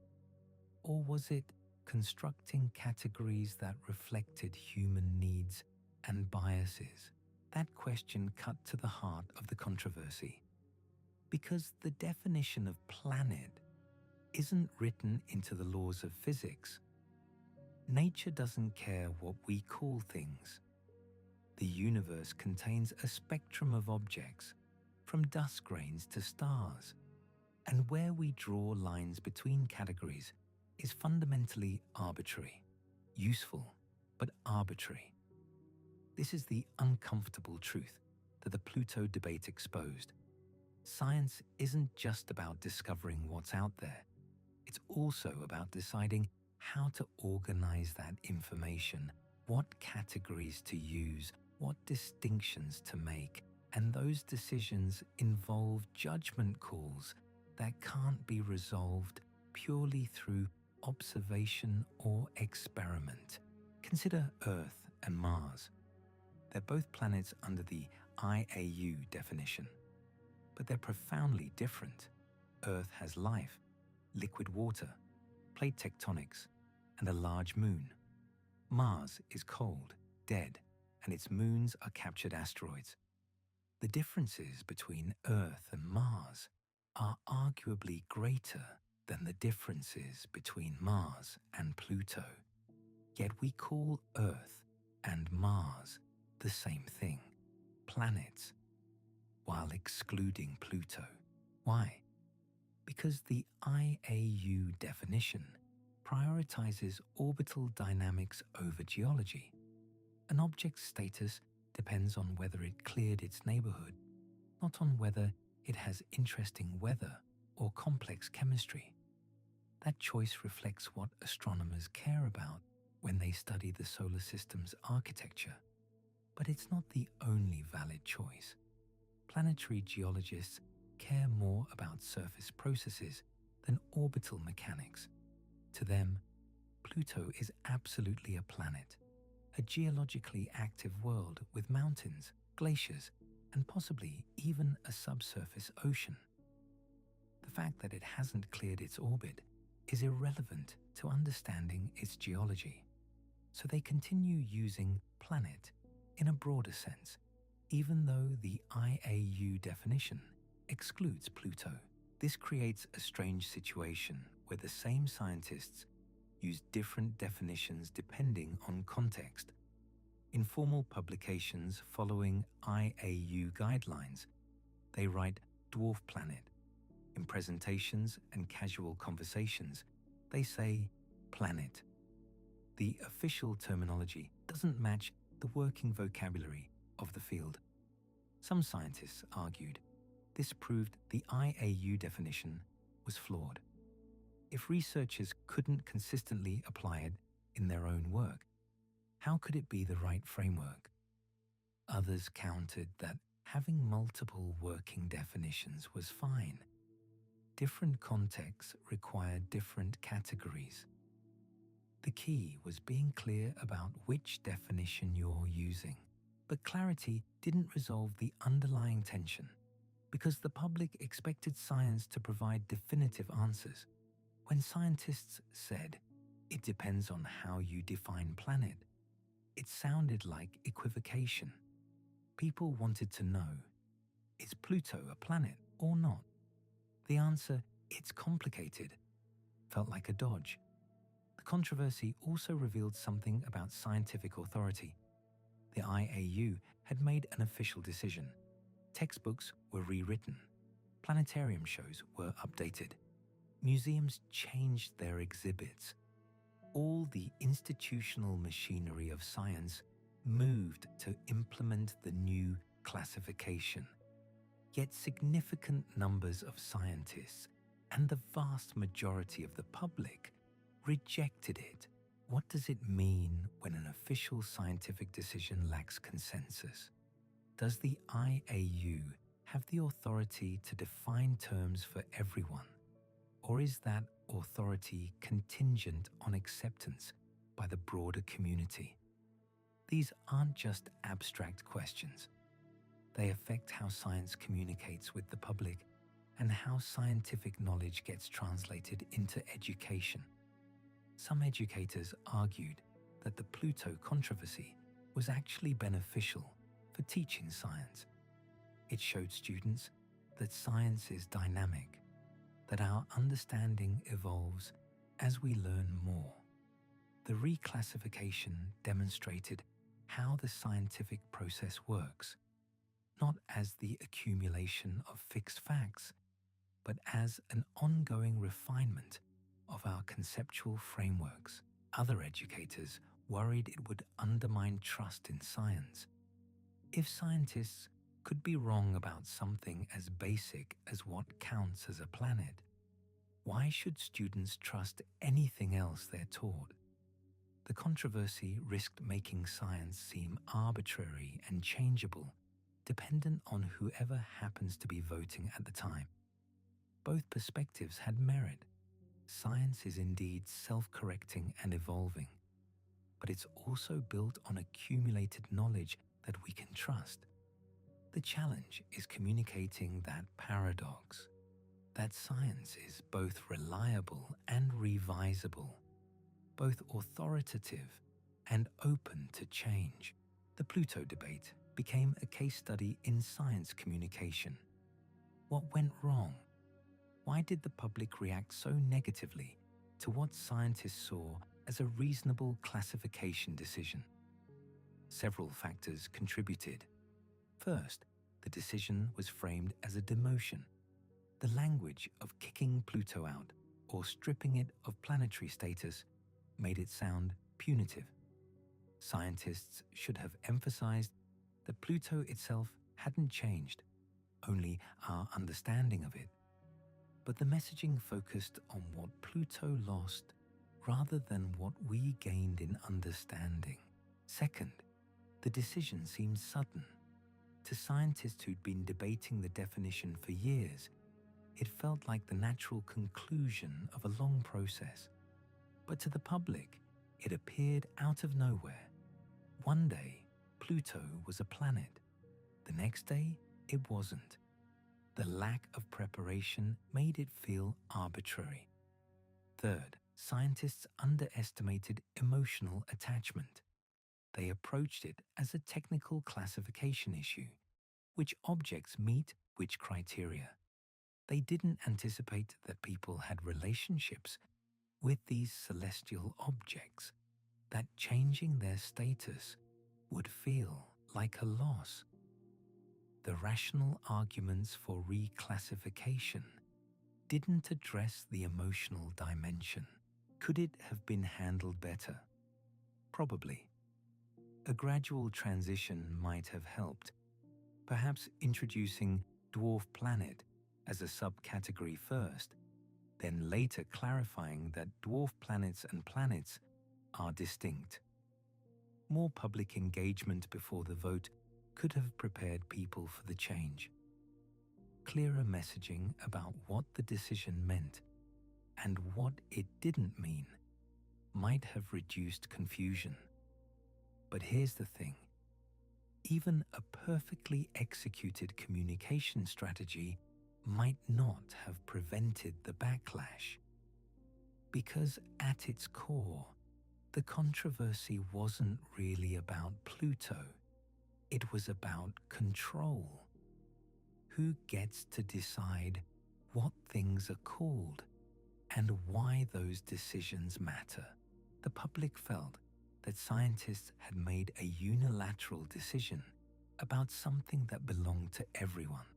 Or was it constructing categories that reflected human needs and biases? That question cut to the heart of the controversy. Because the definition of planet isn't written into the laws of physics. Nature doesn't care what we call things. The universe contains a spectrum of objects, from dust grains to stars, and where we draw lines between categories is fundamentally arbitrary, useful but arbitrary. This is the uncomfortable truth that the Pluto debate exposed. Science isn't just about discovering what's out there. It's also about deciding how to organize that information, what categories to use, what distinctions to make, and those decisions involve judgment calls that can't be resolved purely through observation or experiment. Consider Earth and Mars. They're both planets under the IAU definition, but they're profoundly different. Earth has life, liquid water, plate tectonics, and a large moon. Mars is cold, dead, and its moons are captured asteroids. The differences between Earth and Mars are arguably greater than the differences between Mars and Pluto. Yet we call Earth and Mars the same thing, planets, while excluding Pluto. Why? Because the IAU definition prioritizes orbital dynamics over geology. An object's status depends on whether it cleared its neighborhood, not on whether it has interesting weather or complex chemistry. That choice reflects what astronomers care about when they study the solar system's architecture. But it's not the only valid choice. Planetary geologists care more about surface processes than orbital mechanics. To them, Pluto is absolutely a planet, a geologically active world with mountains, glaciers, and possibly even a subsurface ocean. The fact that it hasn't cleared its orbit is irrelevant to understanding its geology, so they continue using planet in a broader sense, even though the IAU definition excludes Pluto. This creates a strange situation where the same scientists use different definitions depending on context. In formal publications following IAU guidelines, they write dwarf planet. In presentations and casual conversations, they say planet. The official terminology doesn't match the working vocabulary of the field. Some scientists argued this proved the IAU definition was flawed. If researchers couldn't consistently apply it in their own work, how could it be the right framework? Others countered that having multiple working definitions was fine. Different contexts required different categories. The key was being clear about which definition you're using. But clarity didn't resolve the underlying tension, because the public expected science to provide definitive answers. When scientists said, "It depends on how you define planet," it sounded like equivocation. People wanted to know, is Pluto a planet or not? The answer, "It's complicated," felt like a dodge. The controversy also revealed something about scientific authority. The IAU had made an official decision. Textbooks were rewritten. Planetarium shows were updated. Museums changed their exhibits. All the institutional machinery of science moved to implement the new classification. Yet significant numbers of scientists and the vast majority of the public rejected it. What does it mean when an official scientific decision lacks consensus? Does the IAU have the authority to define terms for everyone? Or is that authority contingent on acceptance by the broader community? These aren't just abstract questions. They affect how science communicates with the public and how scientific knowledge gets translated into education. Some educators argued that the Pluto controversy was actually beneficial for teaching science. It showed students that science is dynamic, that our understanding evolves as we learn more. The reclassification demonstrated how the scientific process works, not as the accumulation of fixed facts, but as an ongoing refinement of our conceptual frameworks. Other educators worried it would undermine trust in science. If scientists could be wrong about something as basic as what counts as a planet, why should students trust anything else they're taught? The controversy risked making science seem arbitrary and changeable, dependent on whoever happens to be voting at the time. Both perspectives had merit. Science is indeed self-correcting and evolving, but it's also built on accumulated knowledge that we can trust. The challenge is communicating that paradox, that science is both reliable and revisable, both authoritative and open to change. The Pluto debate became a case study in science communication. What went wrong? Why did the public react so negatively to what scientists saw as a reasonable classification decision? Several factors contributed. First, the decision was framed as a demotion. The language of kicking Pluto out or stripping it of planetary status made it sound punitive. Scientists should have emphasized that Pluto itself hadn't changed, only our understanding of it. But the messaging focused on what Pluto lost rather than what we gained in understanding. Second, the decision seemed sudden. To scientists who'd been debating the definition for years, it felt like the natural conclusion of a long process. But to the public, it appeared out of nowhere. One day, Pluto was a planet. The next day, it wasn't. The lack of preparation made it feel arbitrary. Third, scientists underestimated emotional attachment. They approached it as a technical classification issue. Which objects meet which criteria? They didn't anticipate that people had relationships with these celestial objects, that changing their status would feel like a loss. The rational arguments for reclassification didn't address the emotional dimension. Could it have been handled better? Probably. A gradual transition might have helped, perhaps introducing dwarf planet as a subcategory first, then later clarifying that dwarf planets and planets are distinct. More public engagement before the vote could have prepared people for the change. Clearer messaging about what the decision meant and what it didn't mean might have reduced confusion. But here's the thing. Even a perfectly executed communication strategy might not have prevented the backlash. Because at its core, the controversy wasn't really about Pluto. It was about control. Who gets to decide what things are called and why those decisions matter? The public felt that scientists had made a unilateral decision about something that belonged to everyone.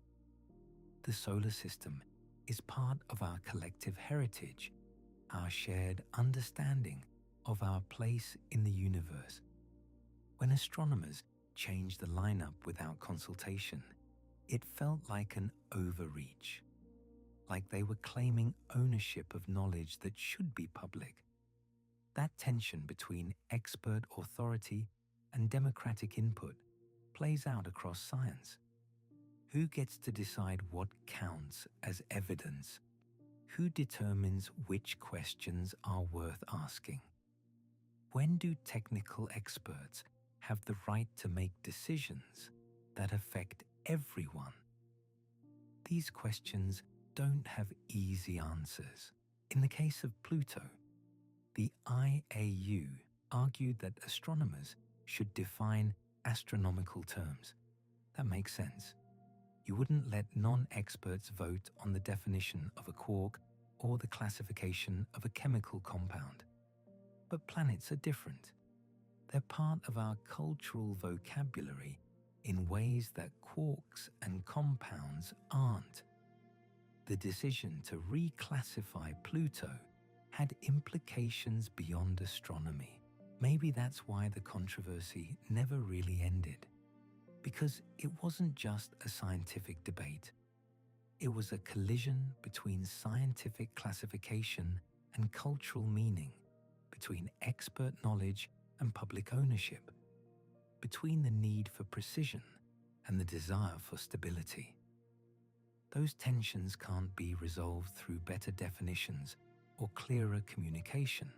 The solar system is part of our collective heritage, our shared understanding of our place in the universe. When astronomers changed the lineup without consultation, it felt like an overreach, like they were claiming ownership of knowledge that should be public. That tension between expert authority and democratic input plays out across science. Who gets to decide what counts as evidence? Who determines which questions are worth asking? When do technical experts have the right to make decisions that affect everyone? These questions don't have easy answers. In the case of Pluto, the IAU argued that astronomers should define astronomical terms. That makes sense. You wouldn't let non-experts vote on the definition of a quark or the classification of a chemical compound. But planets are different. They're part of our cultural vocabulary in ways that quarks and compounds aren't. The decision to reclassify Pluto had implications beyond astronomy. Maybe that's why the controversy never really ended. Because it wasn't just a scientific debate. It was a collision between scientific classification and cultural meaning, between expert knowledge and public ownership, between the need for precision and the desire for stability. Those tensions can't be resolved through better definitions or clearer communication.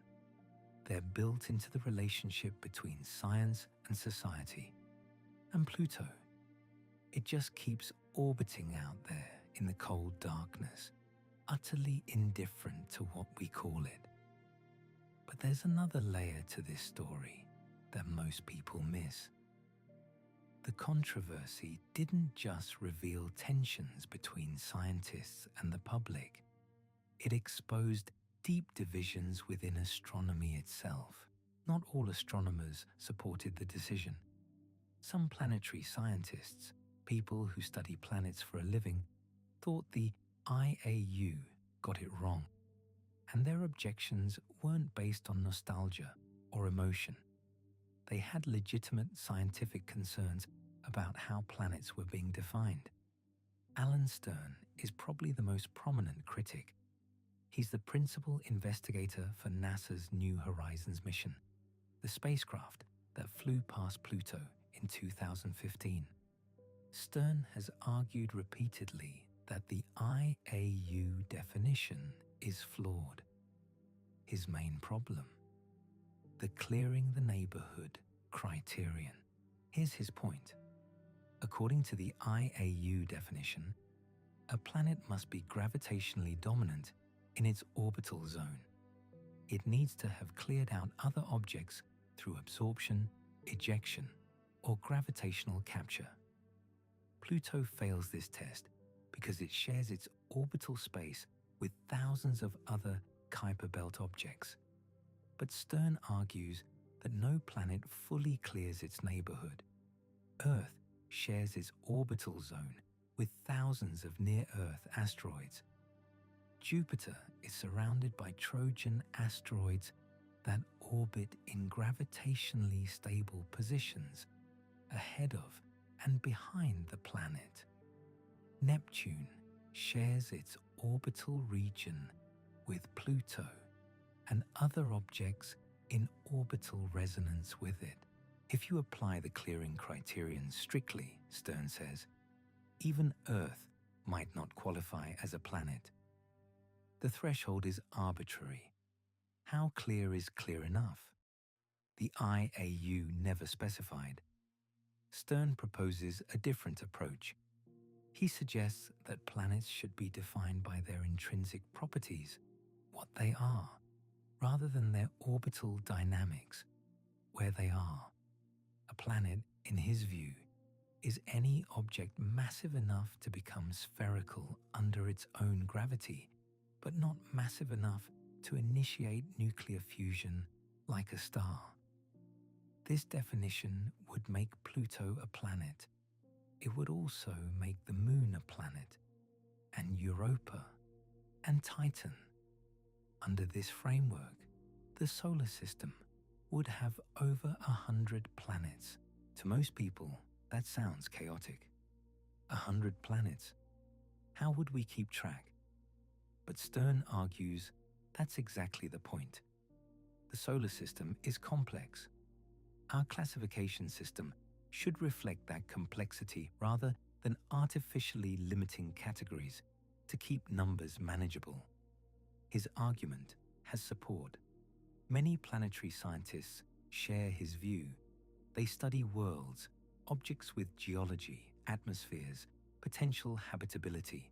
They're built into the relationship between science and society. And Pluto, it just keeps orbiting out there in the cold darkness, utterly indifferent to what we call it. But there's another layer to this story that most people miss. The controversy didn't just reveal tensions between scientists and the public. It exposed deep divisions within astronomy itself. Not all astronomers supported the decision. Some planetary scientists, people who study planets for a living, thought the IAU got it wrong, and their objections weren't based on nostalgia or emotion. They had legitimate scientific concerns about how planets were being defined. Alan Stern is probably the most prominent critic. He's the principal investigator for NASA's New Horizons mission, the spacecraft that flew past Pluto in 2015. Stern has argued repeatedly that the IAU definition is flawed. his main problem: the clearing the neighborhood criterion. Here's his point. According to the IAU definition, a planet must be gravitationally dominant in its orbital zone. It needs to have cleared out other objects through absorption, ejection, or gravitational capture. Pluto fails this test because it shares its orbital space with thousands of other Kuiper belt objects. But Stern argues that no planet fully clears its neighborhood. Earth shares its orbital zone with thousands of near-Earth asteroids. Jupiter is surrounded by Trojan asteroids that orbit in gravitationally stable positions ahead of and behind the planet. Neptune shares its orbital region with Pluto and other objects in orbital resonance with it. If you apply the clearing criterion strictly, Stern says, even Earth might not qualify as a planet. The threshold is arbitrary. How clear is clear enough? The IAU never specified. Stern proposes a different approach. He suggests that planets should be defined by their intrinsic properties, what they are, rather than their orbital dynamics, where they are. A planet, in his view, is any object massive enough to become spherical under its own gravity, but not massive enough to initiate nuclear fusion like a star. This definition would make Pluto a planet. It would also make the Moon a planet, and Europa, and Titan. Under this framework, the solar system would have over 100 planets. To most people, that sounds chaotic. 100 planets. How would we keep track? But Stern argues that's exactly the point. The solar system is complex. Our classification system should reflect that complexity rather than artificially limiting categories to keep numbers manageable. His argument has support. Many planetary scientists share his view. They study worlds, objects with geology, atmospheres, potential habitability.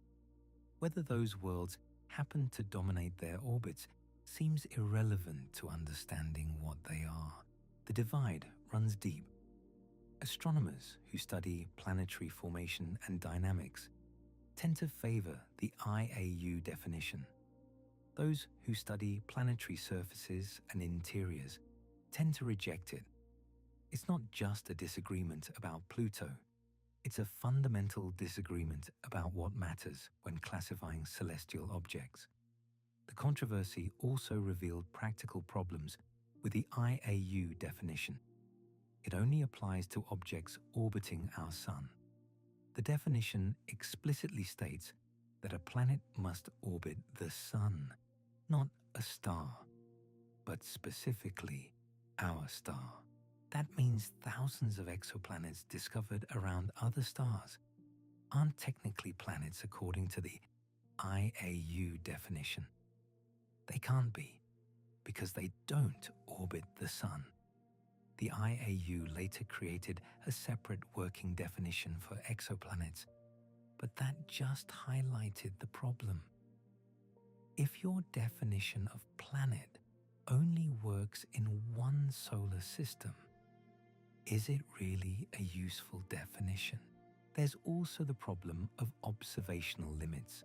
Whether those worlds happen to dominate their orbits seems irrelevant to understanding what they are. The divide runs deep. Astronomers who study planetary formation and dynamics tend to favor the IAU definition. Those who study planetary surfaces and interiors tend to reject it. It's not just a disagreement about Pluto. It's a fundamental disagreement about what matters when classifying celestial objects. The controversy also revealed practical problems with the IAU definition. It only applies to objects orbiting our Sun. The definition explicitly states that a planet must orbit the Sun, not a star, but specifically our star. That means thousands of exoplanets discovered around other stars aren't technically planets according to the IAU definition. They can't be, because they don't orbit the Sun. The IAU later created a separate working definition for exoplanets, but that just highlighted the problem. If your definition of planet only works in one solar system, is it really a useful definition? There's also the problem of observational limits.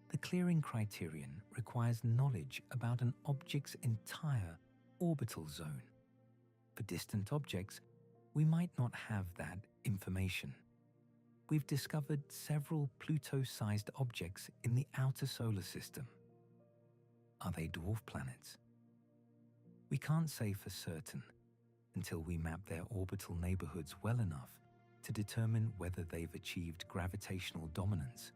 The clearing criterion requires knowledge about an object's entire orbital zone. For distant objects, we might not have that information. We've discovered several Pluto-sized objects in the outer solar system. Are they dwarf planets? We can't say for certain until we map their orbital neighborhoods well enough to determine whether they've achieved gravitational dominance.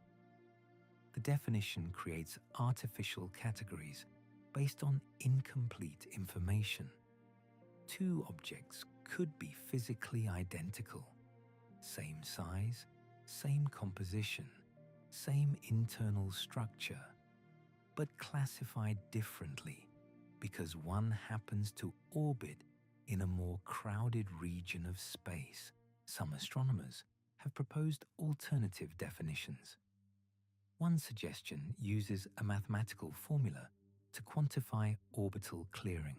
The definition creates artificial categories based on incomplete information. Two objects could be physically identical, same size, same composition, same internal structure, but classified differently because one happens to orbit in a more crowded region of space. Some astronomers have proposed alternative definitions. One suggestion uses a mathematical formula to quantify orbital clearing.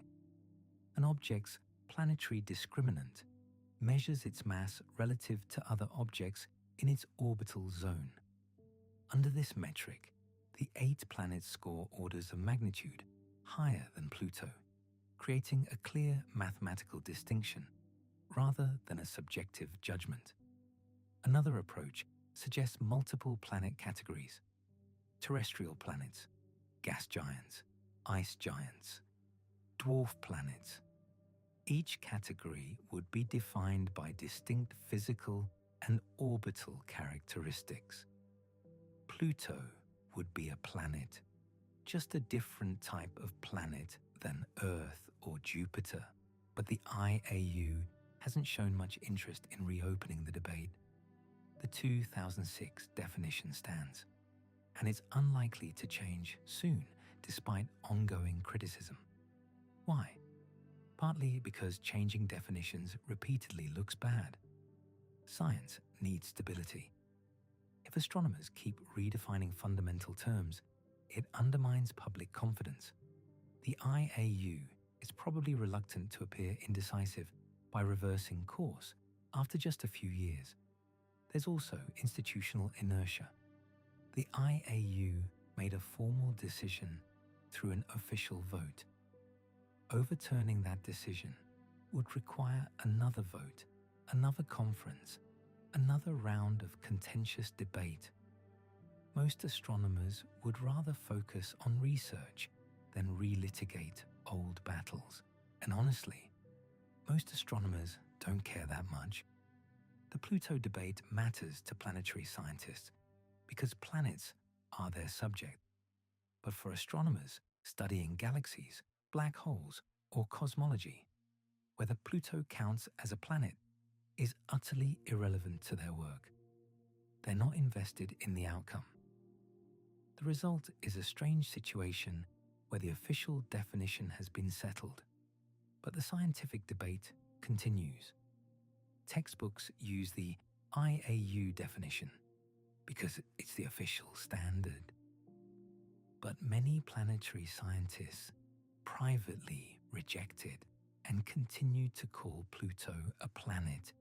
An object's planetary discriminant measures its mass relative to other objects in its orbital zone. Under this metric, the 8 planets score orders of magnitude higher than Pluto, creating a clear mathematical distinction rather than a subjective judgment. Another approach suggests multiple planet categories: terrestrial planets, gas giants, ice giants, dwarf planets. Each category would be defined by distinct physical and orbital characteristics. Pluto would be a planet, just a different type of planet than Earth or Jupiter. But the IAU hasn't shown much interest in reopening the debate. The 2006 definition stands, and it's unlikely to change soon despite ongoing criticism. Why? Partly because changing definitions repeatedly looks bad. Science needs stability. If astronomers keep redefining fundamental terms, it undermines public confidence. The IAU is probably reluctant to appear indecisive by reversing course after just a few years. There's also institutional inertia. The IAU made a formal decision through an official vote. Overturning that decision would require another vote, another conference, another round of contentious debate. Most astronomers would rather focus on research than relitigate old battles. And honestly, most astronomers don't care that much. The Pluto debate matters to planetary scientists because planets are their subject. But for astronomers studying galaxies, black holes, or cosmology, whether Pluto counts as a planet is utterly irrelevant to their work. They're not invested in the outcome. The result is a strange situation where the official definition has been settled, but the scientific debate continues. Textbooks use the IAU definition because it's the official standard. But many planetary scientists privately reject it and continue to call Pluto a planet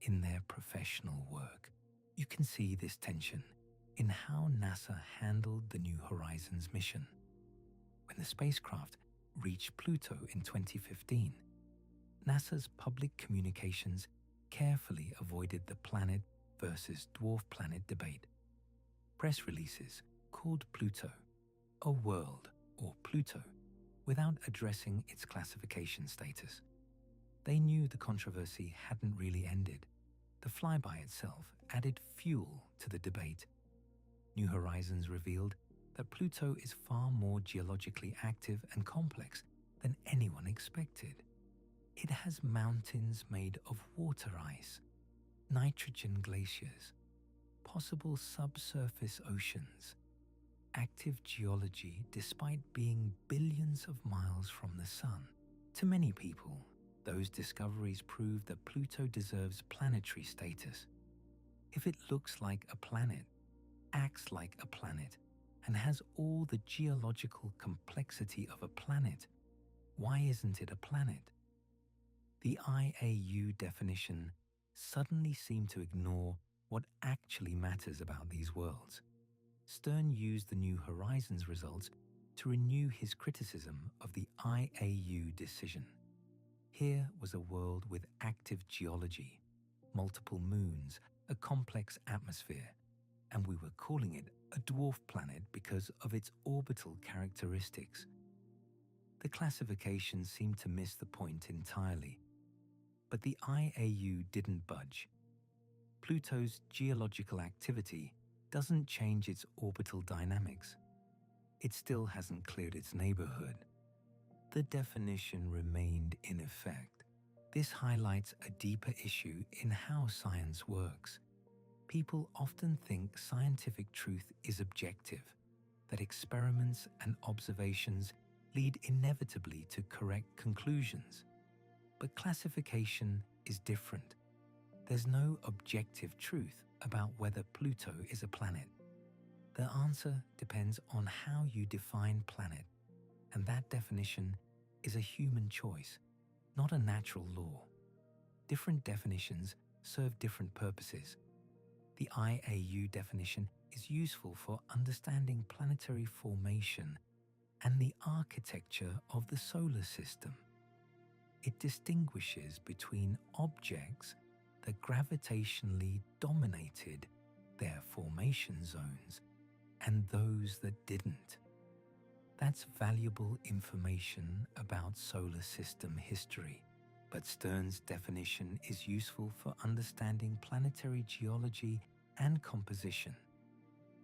in their professional work. You can see this tension in how NASA handled the New Horizons mission. When the spacecraft reached Pluto in 2015, NASA's public communications carefully avoided the planet versus dwarf planet debate. Press releases called Pluto a world or Pluto without addressing its classification status. They knew the controversy hadn't really ended. The flyby itself added fuel to the debate. New Horizons revealed that Pluto is far more geologically active and complex than anyone expected. It has mountains made of water ice, nitrogen glaciers, possible subsurface oceans, active geology despite being billions of miles from the Sun. To many people, those discoveries prove that Pluto deserves planetary status. If it looks like a planet, acts like a planet, and has all the geological complexity of a planet, why isn't it a planet? The IAU definition suddenly seemed to ignore what actually matters about these worlds. Stern used the New Horizons results to renew his criticism of the IAU decision. Here was a world with active geology, multiple moons, a complex atmosphere, and we were calling it a dwarf planet because of its orbital characteristics. The classification seemed to miss the point entirely, but the IAU didn't budge. Pluto's geological activity doesn't change its orbital dynamics. It still hasn't cleared its neighborhood. The definition remained in effect. This highlights a deeper issue in how science works. People often think scientific truth is objective, that experiments and observations lead inevitably to correct conclusions. But classification is different. There's no objective truth about whether Pluto is a planet. The answer depends on how you define planet, and that definition is a human choice, not a natural law. Different definitions serve different purposes. The IAU definition is useful for understanding planetary formation and the architecture of the solar system. It distinguishes between objects that gravitationally dominated their formation zones and those that didn't. That's valuable information about solar system history, but Stern's definition is useful for understanding planetary geology and composition.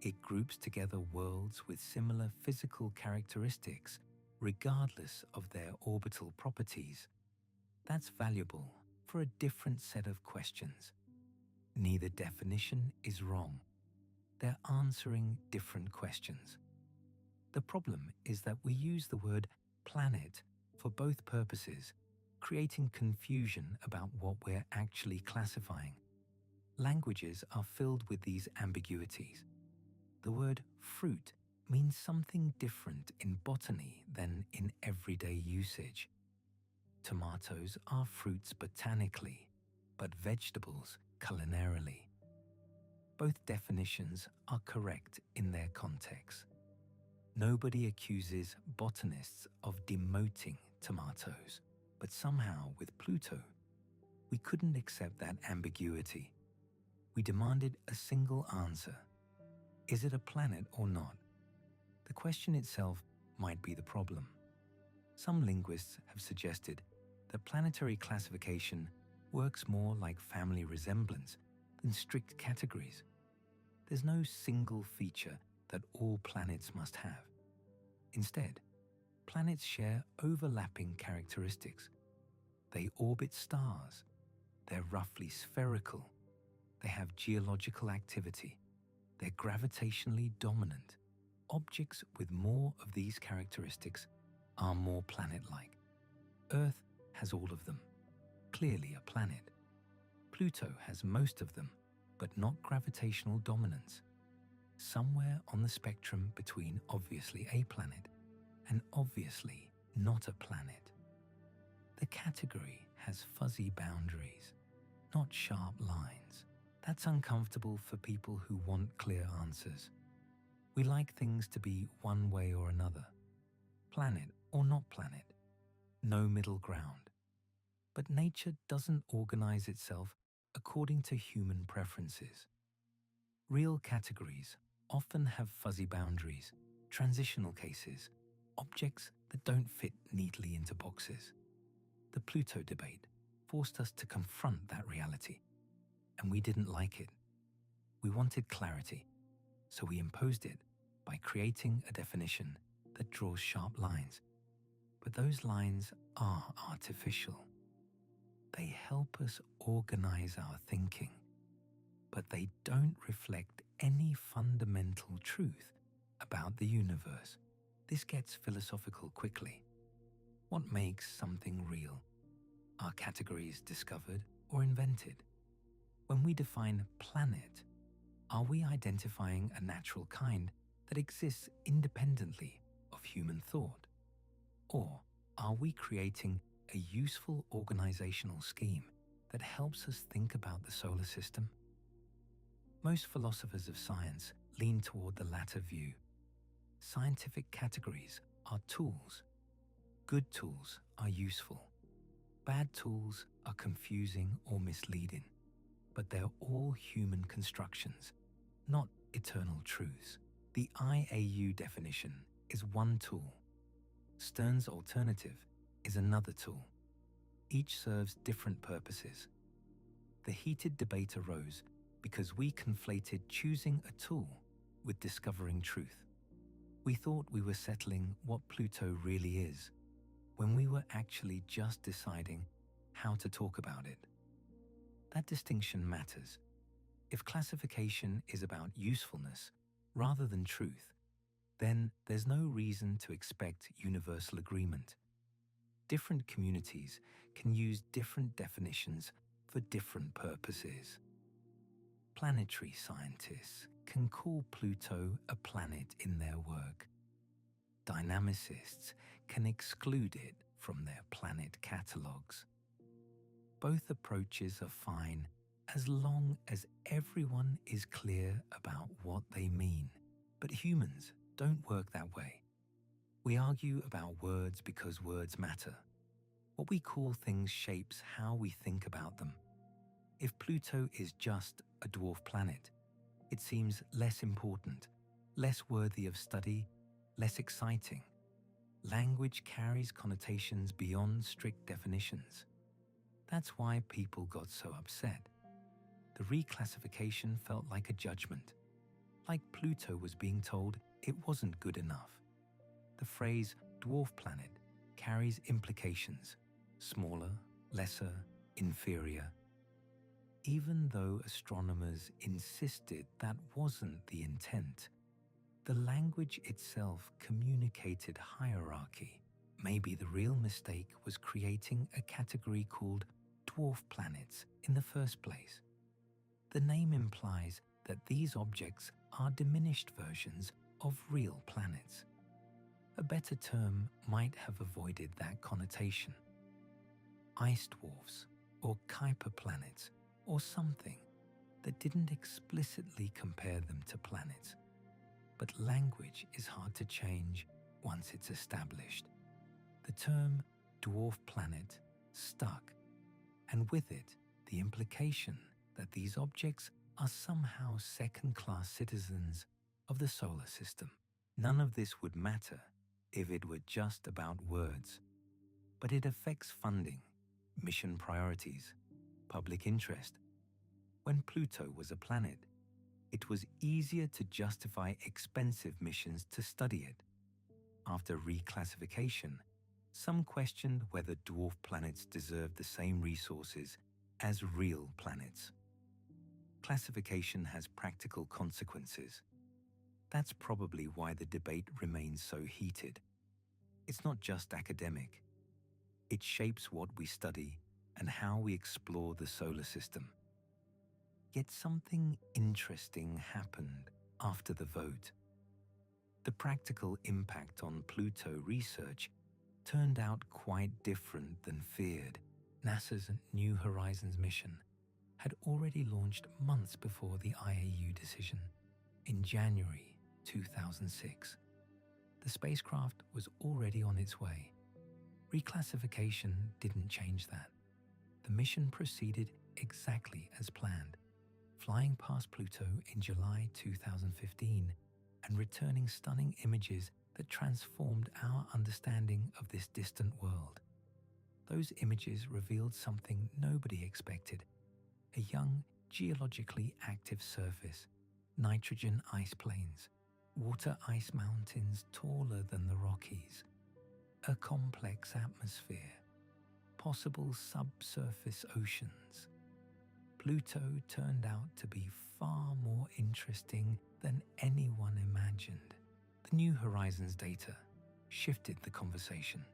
It groups together worlds with similar physical characteristics, regardless of their orbital properties. That's valuable for a different set of questions. Neither definition is wrong. They're answering different questions. The problem is that we use the word planet for both purposes, creating confusion about what we're actually classifying. Languages are filled with these ambiguities. The word fruit means something different in botany than in everyday usage. Tomatoes are fruits botanically, but vegetables culinarily. Both definitions are correct in their context. Nobody accuses botanists of demoting tomatoes, but somehow with Pluto, we couldn't accept that ambiguity. We demanded a single answer. Is it a planet or not? The question itself might be the problem. Some linguists have suggested that planetary classification works more like family resemblance than strict categories. There's no single feature that all planets must have. Instead, planets share overlapping characteristics. They orbit stars. They're roughly spherical. They have geological activity. They're gravitationally dominant. Objects with more of these characteristics are more planet-like. Earth has all of them, clearly a planet. Pluto has most of them, but not gravitational dominance. Somewhere on the spectrum between obviously a planet and obviously not a planet. The category has fuzzy boundaries, not sharp lines. That's uncomfortable for people who want clear answers. We like things to be one way or another. Planet or not planet. No middle ground. But nature doesn't organize itself according to human preferences. Real categories often have fuzzy boundaries, transitional cases, objects that don't fit neatly into boxes. The Pluto debate forced us to confront that reality, and we didn't like it. We wanted clarity, so we imposed it by creating a definition that draws sharp lines. But those lines are artificial. They help us organize our thinking, but they don't reflect any fundamental truth about the universe. This gets philosophical quickly. What makes something real? Are categories discovered or invented? When we define planet, are we identifying a natural kind that exists independently of human thought? Or are we creating a useful organizational scheme that helps us think about the solar system? Most philosophers of science lean toward the latter view. Scientific categories are tools. Good tools are useful. Bad tools are confusing or misleading, but they're all human constructions, not eternal truths. The IAU definition is one tool. Stern's alternative is another tool. Each serves different purposes. The heated debate arose because we conflated choosing a tool with discovering truth. We thought we were settling what Pluto really is, when we were actually just deciding how to talk about it. That distinction matters. If classification is about usefulness rather than truth, then there's no reason to expect universal agreement. Different communities can use different definitions for different purposes. Planetary scientists can call Pluto a planet in their work. Dynamicists can exclude it from their planet catalogues. Both approaches are fine as long as everyone is clear about what they mean. But humans don't work that way. We argue about words because words matter. What we call things shapes how we think about them. If Pluto is just a dwarf planet, it seems less important, less worthy of study, less exciting. Language carries connotations beyond strict definitions. That's why people got so upset. The reclassification felt like a judgment, like Pluto was being told it wasn't good enough. The phrase dwarf planet carries implications: smaller, lesser, inferior. Even though astronomers insisted that wasn't the intent, the language itself communicated hierarchy. Maybe the real mistake was creating a category called dwarf planets in the first place. The name implies that these objects are diminished versions of real planets. A better term might have avoided that connotation. Ice dwarfs, or Kuiper planets, or something that didn't explicitly compare them to planets. But language is hard to change once it's established. The term dwarf planet stuck, and with it, the implication that these objects are somehow second-class citizens of the solar system. None of this would matter if it were just about words, but it affects funding, mission priorities, public interest. When Pluto was a planet, it was easier to justify expensive missions to study it. After reclassification, some questioned whether dwarf planets deserved the same resources as real planets. Classification has practical consequences. That's probably why the debate remains so heated. It's not just academic. It shapes what we study and how we explore the solar system. Yet something interesting happened after the vote. The practical impact on Pluto research turned out quite different than feared. NASA's New Horizons mission had already launched months before the IAU decision, in January 2006. The spacecraft was already on its way. Reclassification didn't change that. The mission proceeded exactly as planned, flying past Pluto in July 2015 and returning stunning images that transformed our understanding of this distant world. Those images revealed something nobody expected: a young, geologically active surface, nitrogen ice plains, water ice mountains taller than the Rockies, a complex atmosphere, possible subsurface oceans. Pluto turned out to be far more interesting than anyone imagined. The New Horizons data shifted the conversation.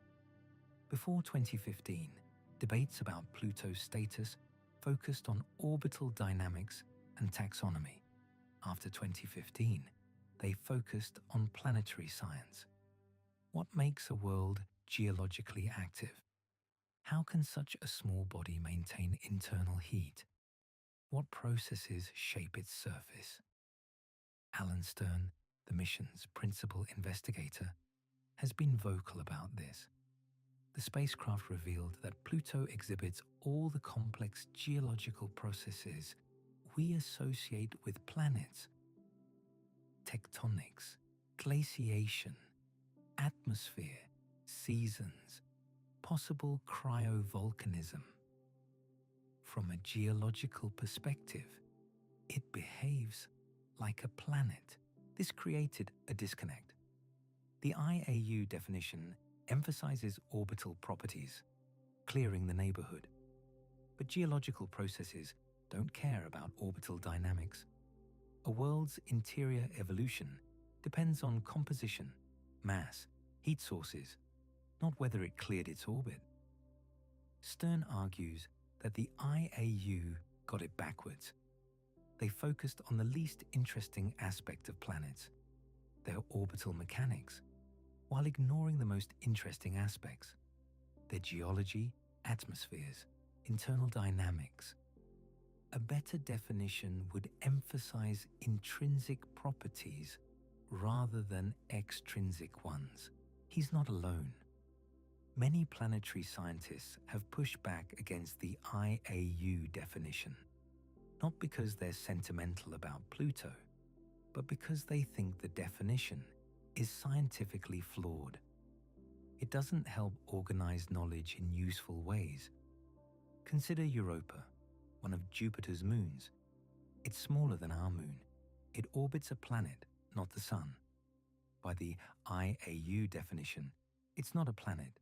Before 2015, debates about Pluto's status focused on orbital dynamics and taxonomy. After 2015, they focused on planetary science. What makes a world geologically active? How can such a small body maintain internal heat? What processes shape its surface? Alan Stern, the mission's principal investigator, has been vocal about this. The spacecraft revealed that Pluto exhibits all the complex geological processes we associate with planets: tectonics, glaciation, atmosphere, seasons, possible cryovolcanism. From a geological perspective, it behaves like a planet. This created a disconnect. The IAU definition emphasizes orbital properties, clearing the neighborhood. But geological processes don't care about orbital dynamics. A world's interior evolution depends on composition, mass, heat sources, not whether it cleared its orbit. Stern argues that the IAU got it backwards. They focused on the least interesting aspect of planets, their orbital mechanics, while ignoring the most interesting aspects, their geology, atmospheres, internal dynamics. A better definition would emphasize intrinsic properties rather than extrinsic ones. He's not alone. Many planetary scientists have pushed back against the IAU definition, not because they're sentimental about Pluto, but because they think the definition is scientifically flawed. It doesn't help organize knowledge in useful ways. Consider Europa, one of Jupiter's moons. It's smaller than our moon. It orbits a planet, not the sun. By the IAU definition, it's not a planet.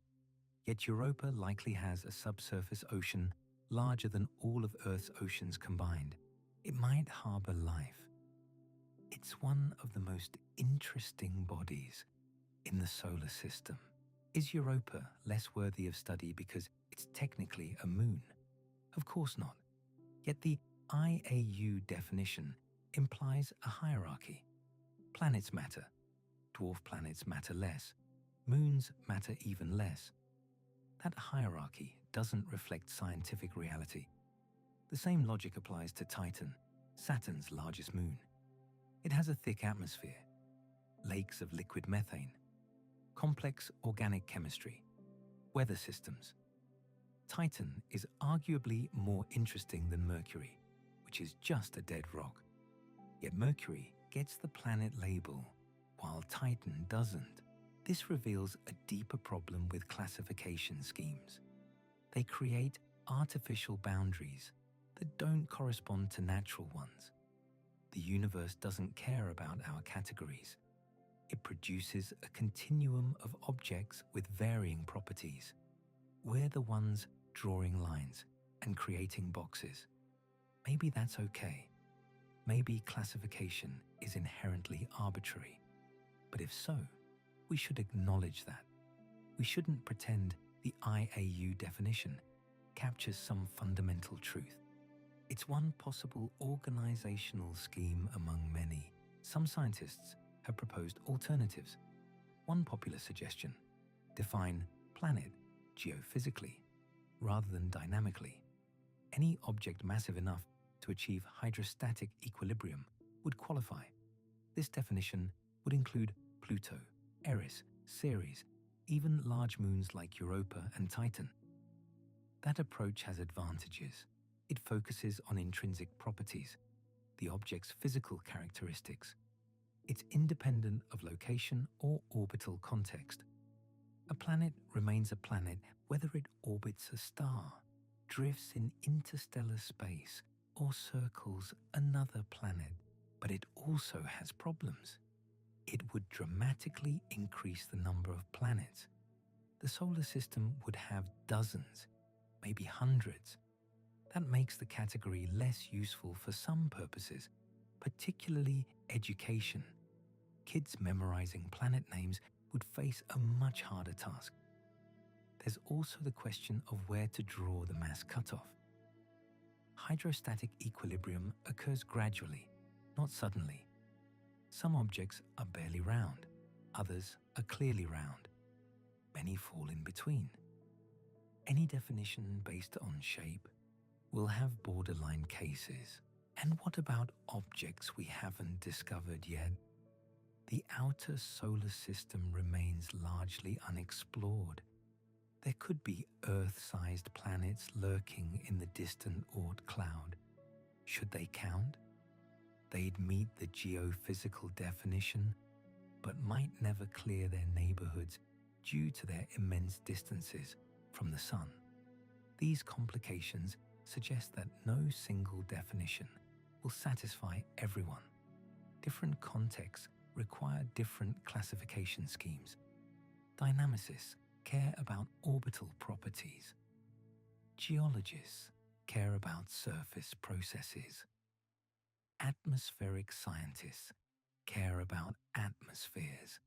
Yet Europa likely has a subsurface ocean larger than all of Earth's oceans combined. It might harbor life. It's one of the most interesting bodies in the solar system. Is Europa less worthy of study because it's technically a moon? Of course not. Yet the IAU definition implies a hierarchy. Planets matter. Dwarf planets matter less. Moons matter even less. That hierarchy doesn't reflect scientific reality. The same logic applies to Titan, Saturn's largest moon. It has a thick atmosphere, lakes of liquid methane, complex organic chemistry, weather systems. Titan is arguably more interesting than Mercury, which is just a dead rock. Yet Mercury gets the planet label, while Titan doesn't. This reveals a deeper problem with classification schemes. They create artificial boundaries that don't correspond to natural ones. The universe doesn't care about our categories. It produces a continuum of objects with varying properties. We're the ones drawing lines and creating boxes. Maybe that's okay. Maybe classification is inherently arbitrary. But if so, we should acknowledge that. We shouldn't pretend the IAU definition captures some fundamental truth. It's one possible organizational scheme among many. Some scientists have proposed alternatives. One popular suggestion: define planet geophysically rather than dynamically. Any object massive enough to achieve hydrostatic equilibrium would qualify. This definition would include Pluto, Eris, Ceres, even large moons like Europa and Titan. That approach has advantages. It focuses on intrinsic properties, the object's physical characteristics. It's independent of location or orbital context. A planet remains a planet whether it orbits a star, drifts in interstellar space, or circles another planet. But it also has problems. It would dramatically increase the number of planets. The solar system would have dozens, maybe hundreds. That makes the category less useful for some purposes, particularly education. Kids memorizing planet names would face a much harder task. There's also the question of where to draw the mass cutoff. Hydrostatic equilibrium occurs gradually, not suddenly. Some objects are barely round, others are clearly round. Many fall in between. Any definition based on shape will have borderline cases. And what about objects we haven't discovered yet? The outer solar system remains largely unexplored. There could be Earth-sized planets lurking in the distant Oort cloud. Should they count? They'd meet the geophysical definition, but might never clear their neighborhoods due to their immense distances from the sun. These complications suggest that no single definition will satisfy everyone. Different contexts require different classification schemes. Dynamicists care about orbital properties. Geologists care about surface processes. Atmospheric scientists care about atmospheres.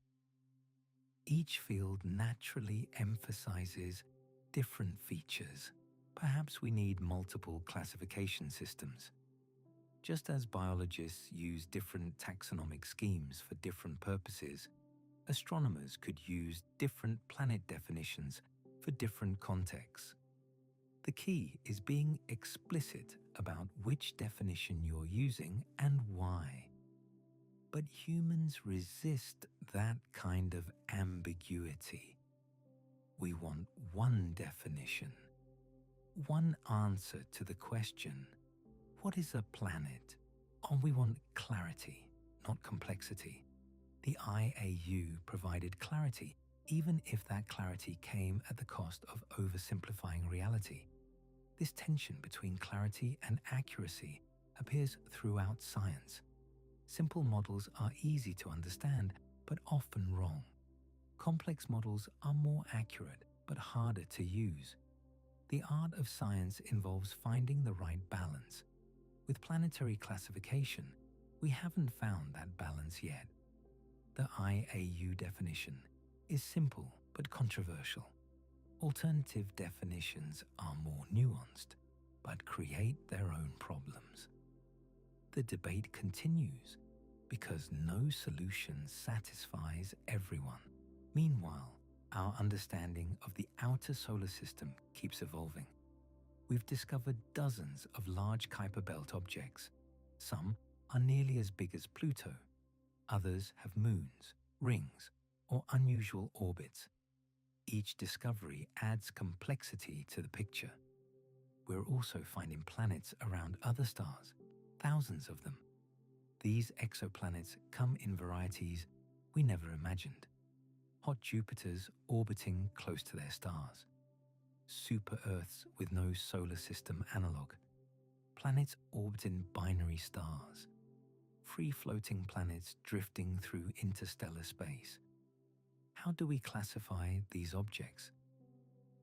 Each field naturally emphasizes different features. Perhaps we need multiple classification systems. Just as biologists use different taxonomic schemes for different purposes, astronomers could use different planet definitions for different contexts. The key is being explicit about which definition you're using and why. But humans resist that kind of ambiguity. We want one definition, one answer to the question, what is a planet? And we want clarity, not complexity. The IAU provided clarity, even if that clarity came at the cost of oversimplifying reality. This tension between clarity and accuracy appears throughout science. Simple models are easy to understand, but often wrong. Complex models are more accurate, but harder to use. The art of science involves finding the right balance. With planetary classification, we haven't found that balance yet. The IAU definition is simple but controversial. Alternative definitions are more nuanced, but create their own problems. The debate continues because no solution satisfies everyone. Meanwhile, our understanding of the outer solar system keeps evolving. We've discovered dozens of large Kuiper belt objects. Some are nearly as big as Pluto. Others have moons, rings, or unusual orbits. Each discovery adds complexity to the picture. We're also finding planets around other stars, thousands of them. These exoplanets come in varieties we never imagined. Hot Jupiters orbiting close to their stars. Super-Earths with no solar system analog. Planets orbiting binary stars. Free-floating planets drifting through interstellar space. How do we classify these objects?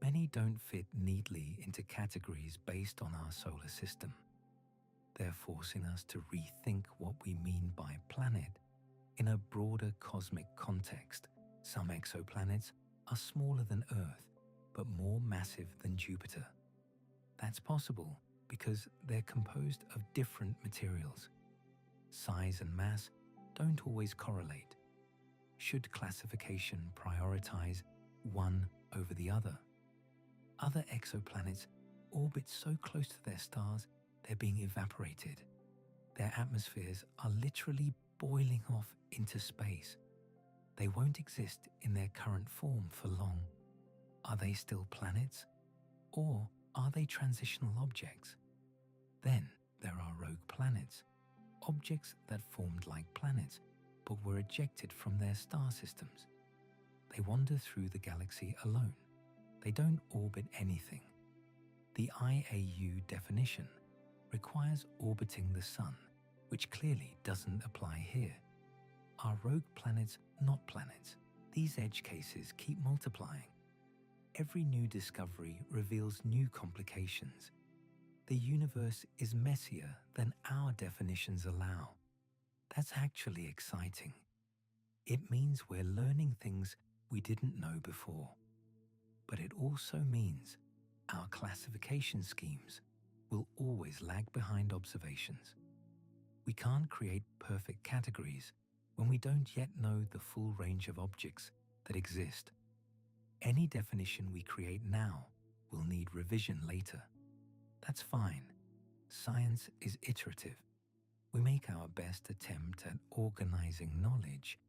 Many don't fit neatly into categories based on our solar system. They're forcing us to rethink what we mean by planet in a broader cosmic context. Some exoplanets are smaller than Earth, but more massive than Jupiter. That's possible because they're composed of different materials. Size and mass don't always correlate. Should classification prioritize one over the other? Other exoplanets orbit so close to their stars they're being evaporated. Their atmospheres are literally boiling off into space. They won't exist in their current form for long. Are they still planets? Or are they transitional objects? Then there are rogue planets, objects that formed like planets but were ejected from their star systems. They wander through the galaxy alone. They don't orbit anything. The IAU definition requires orbiting the Sun, which clearly doesn't apply here. Are rogue planets not planets? These edge cases keep multiplying. Every new discovery reveals new complications. The universe is messier than our definitions allow. That's actually exciting. It means we're learning things we didn't know before. But it also means our classification schemes will always lag behind observations. We can't create perfect categories when we don't yet know the full range of objects that exist. Any definition we create now will need revision later. That's fine. Science is iterative. We make our best attempt at organizing knowledge,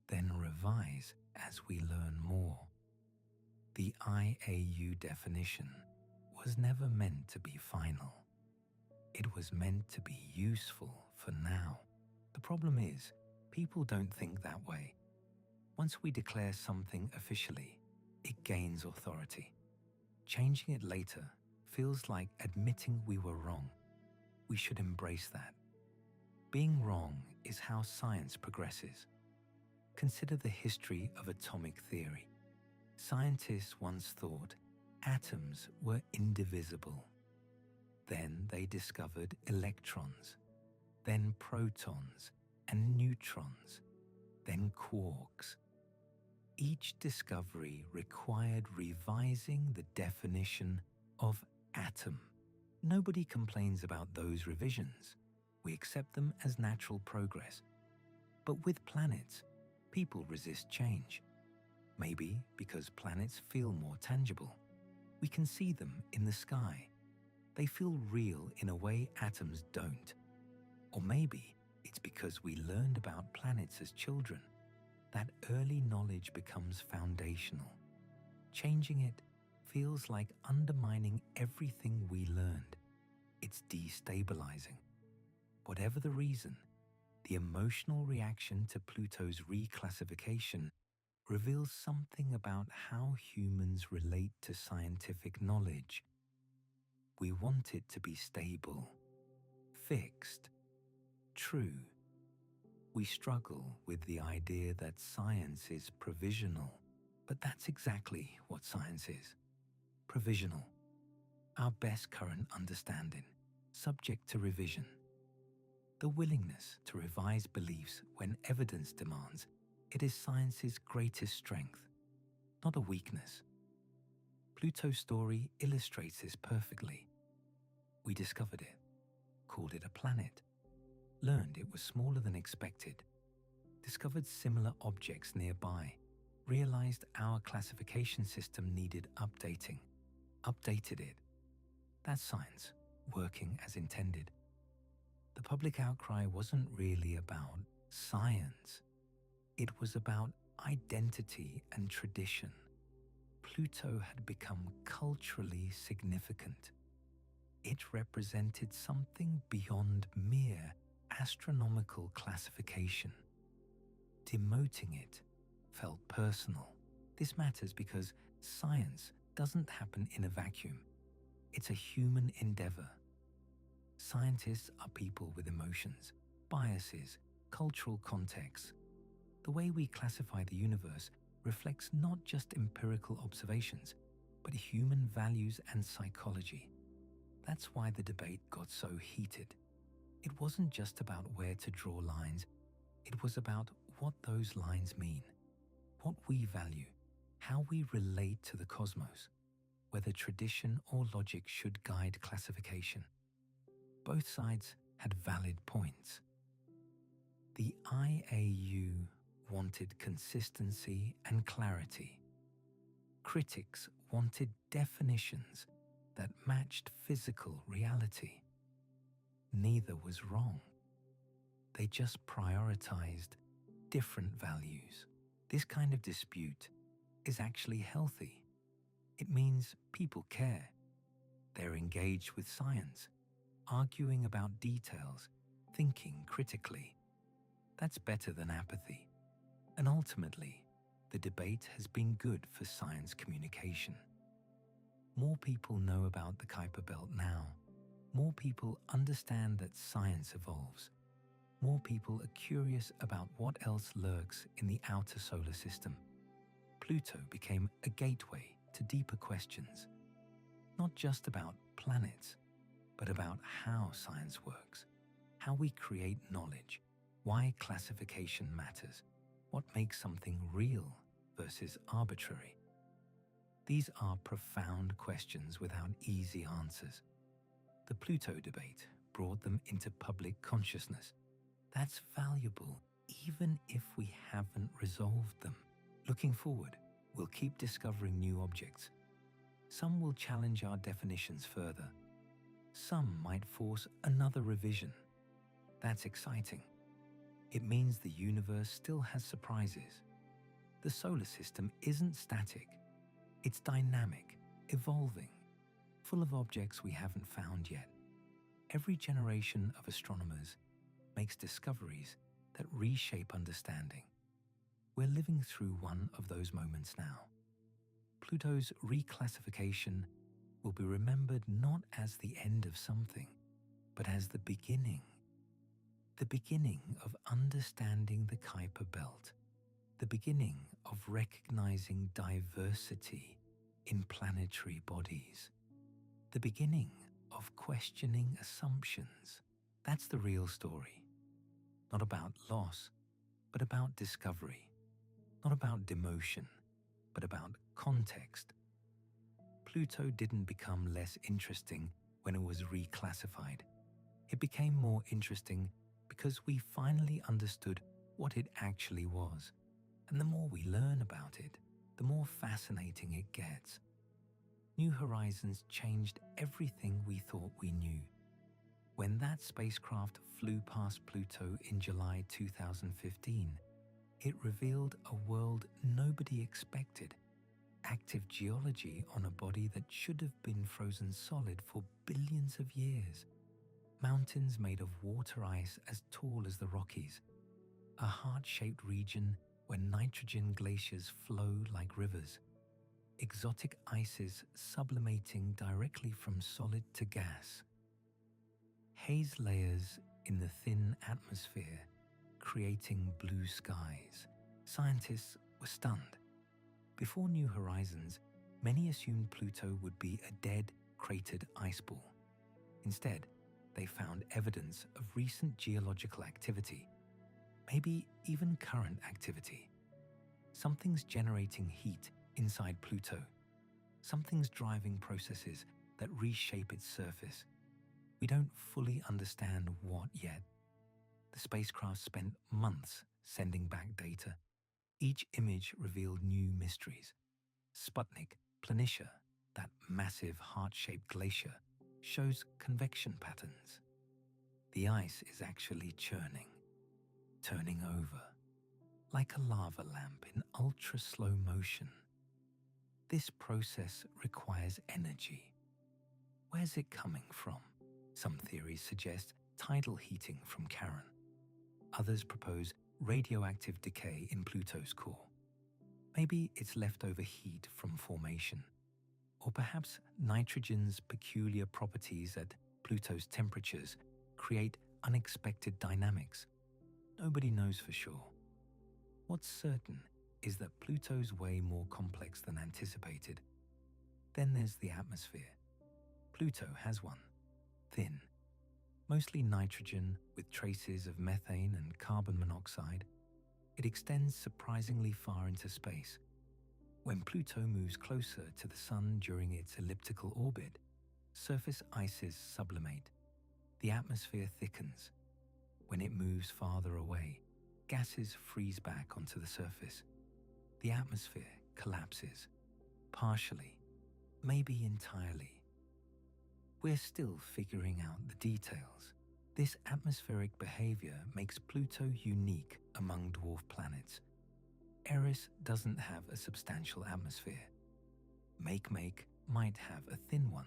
then revise as we learn more. The IAU definition was never meant to be final. It was meant to be useful for now. The problem is, people don't think that way. Once we declare something officially, it gains authority. Changing it later feels like admitting we were wrong. We should embrace that. Being wrong is how science progresses. Consider the history of atomic theory. Scientists once thought atoms were indivisible. Then they discovered electrons, then protons and neutrons. then quarks. Each discovery required revising the definition of atom. Nobody complains about those revisions. We accept them as natural progress. But with planets, people resist change. Maybe because planets feel more tangible. We can see them in the sky. They feel real in a way atoms don't. Or maybe it's because we learned about planets as children. That early knowledge becomes foundational. Changing it feels like undermining everything we learned. It's destabilizing. Whatever the reason, the emotional reaction to Pluto's reclassification reveals something about how humans relate to scientific knowledge. We want it to be stable, fixed, true. We struggle with the idea that science is provisional, but that's exactly what science is. Provisional. Our best current understanding, subject to revision. The willingness to revise beliefs when evidence demands it is science's greatest strength, not a weakness. Pluto's story illustrates this perfectly. We discovered it, called it a planet, learned it was smaller than expected, discovered similar objects nearby, realized our classification system needed updating, updated it. That's science, working as intended. The public outcry wasn't really about science. It was about identity and tradition. Pluto had become culturally significant. It represented something beyond mere astronomical classification. Demoting it felt personal. This matters because science doesn't happen in a vacuum. It's a human endeavor. Scientists are people with emotions, biases, cultural contexts. The way we classify the universe reflects not just empirical observations, but human values and psychology. That's why the debate got so heated. It wasn't just about where to draw lines, it was about what those lines mean, what we value, how we relate to the cosmos, whether tradition or logic should guide classification. Both sides had valid points. The IAU wanted consistency and clarity. Critics wanted definitions that matched physical reality. Neither was wrong. They just prioritized different values. This kind of dispute is actually healthy. It means people care. They're engaged with science, arguing about details, thinking critically. That's better than apathy. And ultimately, the debate has been good for science communication. More people know about the Kuiper belt now. More people understand that science evolves. More people are curious about what else lurks in the outer solar system. Pluto became a gateway to deeper questions, not just about planets, but about how science works, how we create knowledge, why classification matters, what makes something real versus arbitrary. These are profound questions without easy answers. The Pluto debate brought them into public consciousness. That's valuable, even if we haven't resolved them. Looking forward, we'll keep discovering new objects. Some will challenge our definitions further. Some might force another revision. That's exciting. It means the universe still has surprises. The solar system isn't static. It's dynamic, evolving, full of objects we haven't found yet. Every generation of astronomers makes discoveries that reshape understanding. We're living through one of those moments now. Pluto's reclassification will be remembered not as the end of something, but as the beginning of understanding the Kuiper belt, the beginning of recognizing diversity in planetary bodies, the beginning of questioning assumptions. That's the real story. Not about loss, but about discovery. Not about demotion, but about context. Pluto didn't become less interesting when it was reclassified. It became more interesting because we finally understood what it actually was. And the more we learn about it, the more fascinating it gets. New Horizons changed everything we thought we knew. When that spacecraft flew past Pluto in July 2015, it revealed a world nobody expected. Active geology on a body that should have been frozen solid for billions of years. Mountains made of water ice as tall as the Rockies. A heart-shaped region where nitrogen glaciers flow like rivers. Exotic ices sublimating directly from solid to gas. Haze layers in the thin atmosphere, creating blue skies. Scientists were stunned. Before New Horizons, many assumed Pluto would be a dead, cratered ice ball. Instead, they found evidence of recent geological activity, maybe even current activity. Something's generating heat inside Pluto. Something's driving processes that reshape its surface. We don't fully understand what yet. The spacecraft spent months sending back data. Each image revealed new mysteries. Sputnik, Planitia, that massive heart-shaped glacier, shows convection patterns. The ice is actually churning, turning over, like a lava lamp in ultra-slow motion. This process requires energy. Where's it coming from? Some theories suggest tidal heating from Charon. Others propose radioactive decay in Pluto's core. Maybe it's leftover heat from formation. Or perhaps nitrogen's peculiar properties at Pluto's temperatures create unexpected dynamics. Nobody knows for sure. What's certain is that Pluto's way more complex than anticipated. Then there's the atmosphere. Pluto has one. Thin. Mostly nitrogen with traces of methane and carbon monoxide. It extends surprisingly far into space. When Pluto moves closer to the Sun during its elliptical orbit, surface ices sublimate. The atmosphere thickens. When it moves farther away, gases freeze back onto the surface. The atmosphere collapses, partially, maybe entirely. We're still figuring out the details. This atmospheric behavior makes Pluto unique among dwarf planets. Eris doesn't have a substantial atmosphere. Makemake might have a thin one.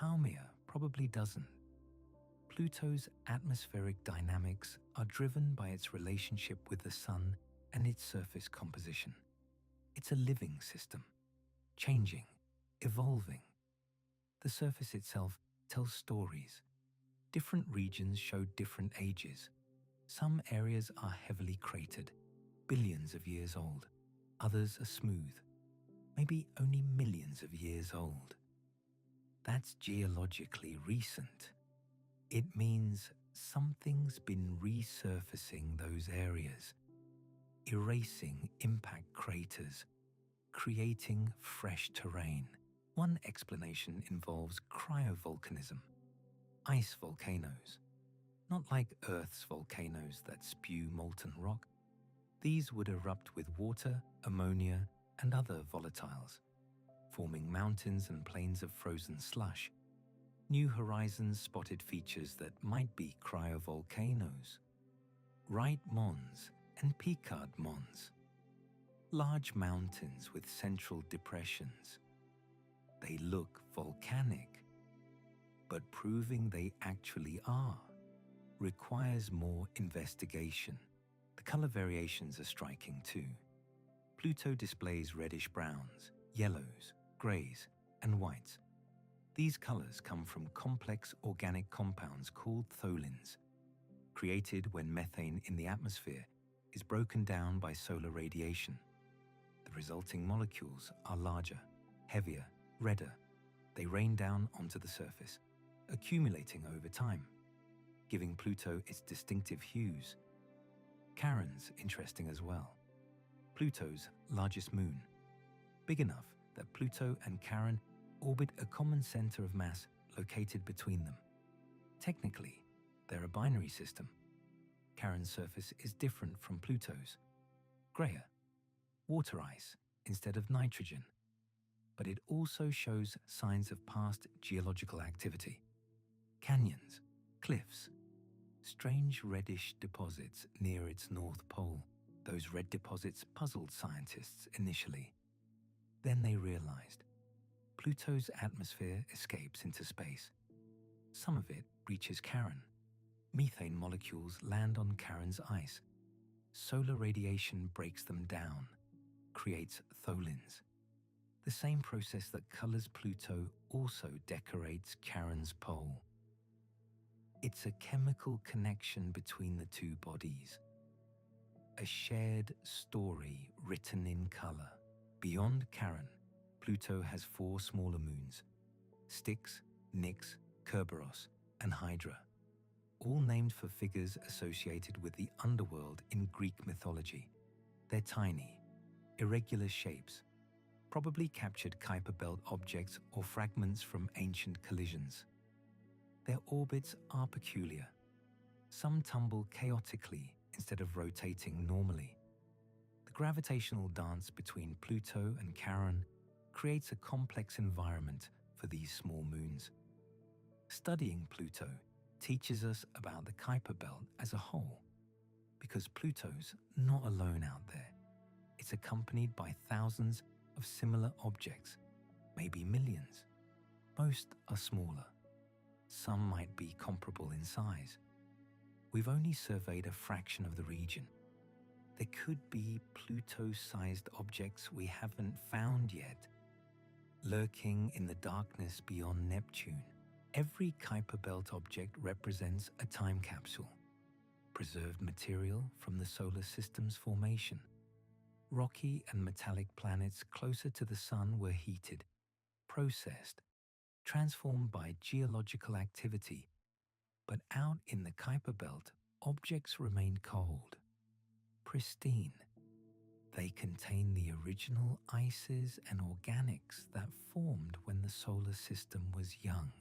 Haumea probably doesn't. Pluto's atmospheric dynamics are driven by its relationship with the Sun and its surface composition. It's a living system, changing, evolving. The surface itself tells stories. Different regions show different ages. Some areas are heavily cratered, billions of years old. Others are smooth, maybe only millions of years old. That's geologically recent. It means something's been resurfacing those areas, erasing impact craters, creating fresh terrain. One explanation involves cryovolcanism, ice volcanoes. Not like Earth's volcanoes that spew molten rock. These would erupt with water, ammonia, and other volatiles, forming mountains and plains of frozen slush. New Horizons spotted features that might be cryovolcanoes. Wright Mons and Picard Mons. Large mountains with central depressions. They look volcanic, but proving they actually are requires more investigation. The color variations are striking too. Pluto displays reddish browns, yellows, grays, and whites. These colors come from complex organic compounds called tholins, created when methane in the atmosphere is broken down by solar radiation. The resulting molecules are larger, heavier, redder. They rain down onto the surface, accumulating over time, giving Pluto its distinctive hues. Charon's interesting as well. Pluto's largest moon, big enough that Pluto and Charon orbit a common center of mass located between them. Technically, they're a binary system. Charon's surface is different from Pluto's. Grayer, water ice instead of nitrogen. But it also shows signs of past geological activity. Canyons, cliffs, strange reddish deposits near its north pole. Those red deposits puzzled scientists initially. Then they realized Pluto's atmosphere escapes into space. Some of it reaches Charon. Methane molecules land on Charon's ice. Solar radiation breaks them down, creates tholins. The same process that colors Pluto also decorates Charon's pole. It's a chemical connection between the two bodies. A shared story written in color. Beyond Charon, Pluto has 4 smaller moons: Styx, Nix, Kerberos, and Hydra, all named for figures associated with the underworld in Greek mythology. They're tiny, irregular shapes, probably captured Kuiper belt objects or fragments from ancient collisions. Their orbits are peculiar. Some tumble chaotically instead of rotating normally. The gravitational dance between Pluto and Charon creates a complex environment for these small moons. Studying Pluto teaches us about the Kuiper belt as a whole, because Pluto's not alone out there. It's accompanied by thousands of similar objects, maybe millions. Most are smaller. Some might be comparable in size. We've only surveyed a fraction of the region. There could be Pluto-sized objects we haven't found yet, lurking in the darkness beyond Neptune. Every Kuiper belt object represents a time capsule, preserved material from the solar system's formation. Rocky and metallic planets closer to the sun were heated, processed, transformed by geological activity. But out in the Kuiper belt, objects remained cold, pristine. They contain the original ices and organics that formed when the solar system was young.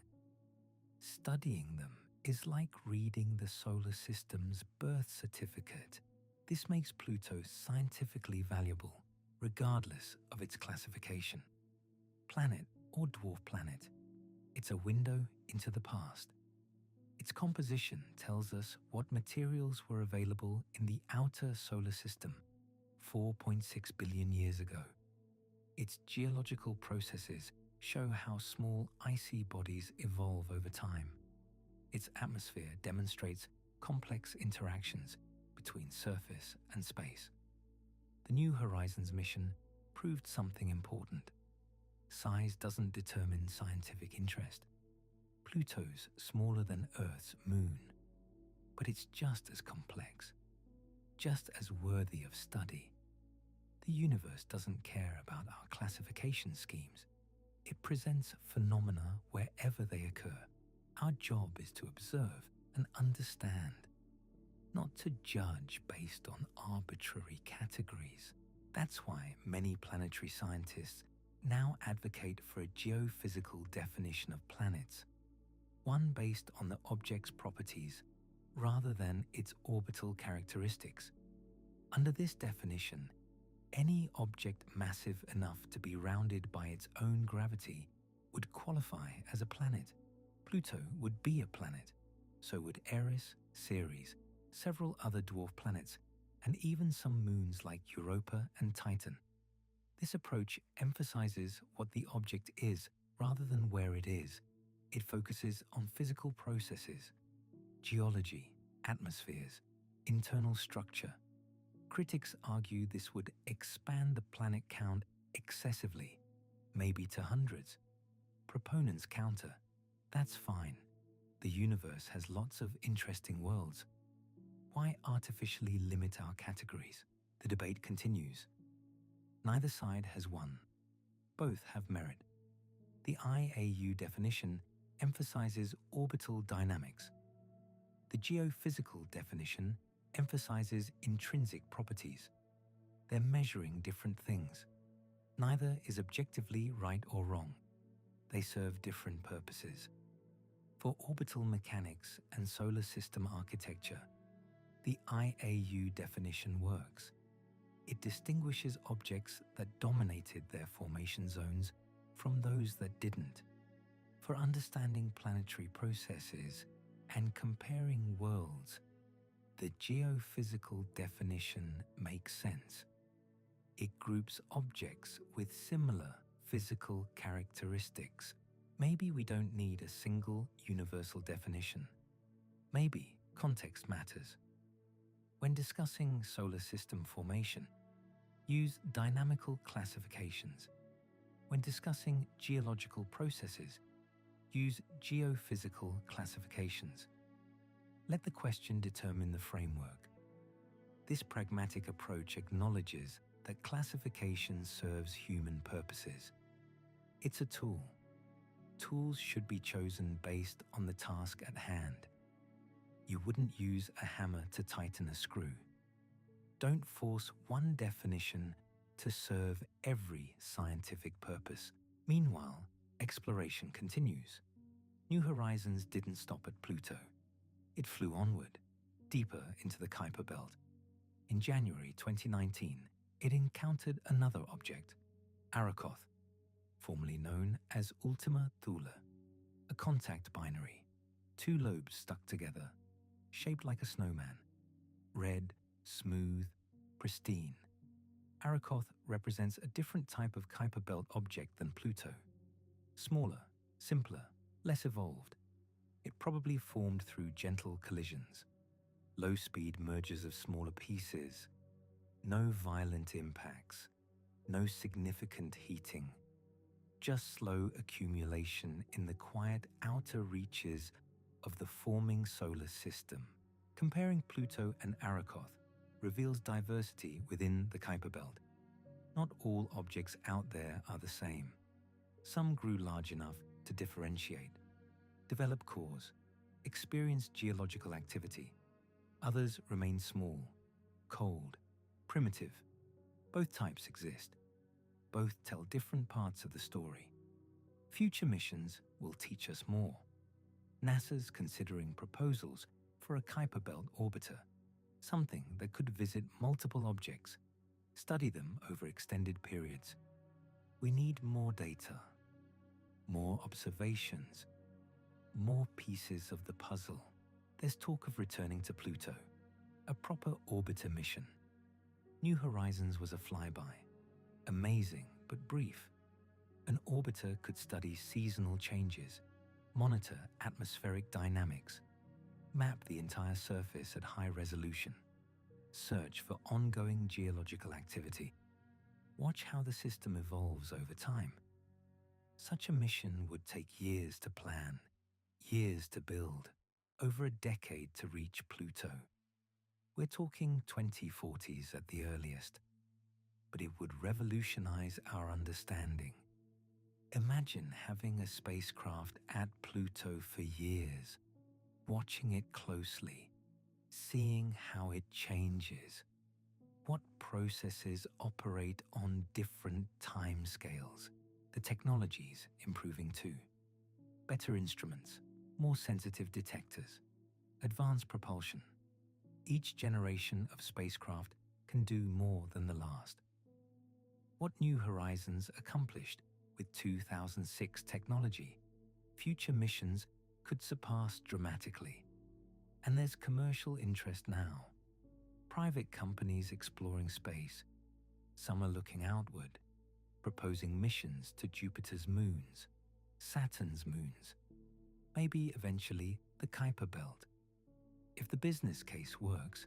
Studying them is like reading the solar system's birth certificate. This makes Pluto scientifically valuable, regardless of its classification. Planet or dwarf planet, it's a window into the past. Its composition tells us what materials were available in the outer solar system 4.6 billion years ago. Its geological processes show how small icy bodies evolve over time. Its atmosphere demonstrates complex interactions between surface and space. The New Horizons mission proved something important. Size doesn't determine scientific interest. Pluto's smaller than Earth's moon, but it's just as complex, just as worthy of study. The universe doesn't care about our classification schemes. It presents phenomena wherever they occur. Our job is to observe and understand, not to judge based on arbitrary categories. That's why many planetary scientists now advocate for a geophysical definition of planets, one based on the object's properties rather than its orbital characteristics. Under this definition, any object massive enough to be rounded by its own gravity would qualify as a planet. Pluto would be a planet, so would Eris, Ceres, several other dwarf planets, and even some moons like Europa and Titan. This approach emphasizes what the object is rather than where it is. It focuses on physical processes, geology, atmospheres, internal structure. Critics argue this would expand the planet count excessively, maybe to hundreds. Proponents counter, that's fine. The universe has lots of interesting worlds. Why artificially limit our categories? The debate continues. Neither side has won. Both have merit. The IAU definition emphasizes orbital dynamics. The geophysical definition emphasizes intrinsic properties. They're measuring different things. Neither is objectively right or wrong. They serve different purposes. For orbital mechanics and solar system architecture, the IAU definition works. It distinguishes objects that dominated their formation zones from those that didn't. For understanding planetary processes and comparing worlds, the geophysical definition makes sense. It groups objects with similar physical characteristics. Maybe we don't need a single universal definition. Maybe context matters. When discussing solar system formation, use dynamical classifications. When discussing geological processes, use geophysical classifications. Let the question determine the framework. This pragmatic approach acknowledges that classification serves human purposes. It's a tool. Tools should be chosen based on the task at hand. You wouldn't use a hammer to tighten a screw. Don't force one definition to serve every scientific purpose. Meanwhile, exploration continues. New Horizons didn't stop at Pluto. It flew onward, deeper into the Kuiper belt. In January 2019, it encountered another object, Arakoth, formerly known as Ultima Thule, a contact binary, two lobes stuck together, shaped like a snowman, red, smooth, pristine. Arakoth represents a different type of Kuiper belt object than Pluto. Smaller, simpler, less evolved. It probably formed through gentle collisions, low-speed mergers of smaller pieces, no violent impacts, no significant heating, just slow accumulation in the quiet outer reaches of the forming solar system. Comparing Pluto and Arakoth reveals diversity within the Kuiper belt. Not all objects out there are the same. Some grew large enough to differentiate, develop cores, experience geological activity. Others remain small, cold, primitive. Both types exist. Both tell different parts of the story. Future missions will teach us more. NASA's considering proposals for a Kuiper belt orbiter, something that could visit multiple objects, study them over extended periods. We need more data, more observations, more pieces of the puzzle. There's talk of returning to Pluto, a proper orbiter mission. New Horizons was a flyby, amazing but brief. An orbiter could study seasonal changes, monitor atmospheric dynamics, map the entire surface at high resolution, search for ongoing geological activity, watch how the system evolves over time. Such a mission would take years to plan, years to build, over a decade to reach Pluto. We're talking 2040s at the earliest, but it would revolutionize our understanding. Imagine having a spacecraft at Pluto for years, watching it closely, seeing how it changes, what processes operate on different timescales. The technology's improving too. Better instruments, more sensitive detectors, advanced propulsion. Each generation of spacecraft can do more than the last. What New Horizons accomplished with 2006 technology, future missions could surpass dramatically. And there's commercial interest now. Private companies exploring space. Some are looking outward, proposing missions to Jupiter's moons, Saturn's moons, maybe eventually the Kuiper belt. If the business case works,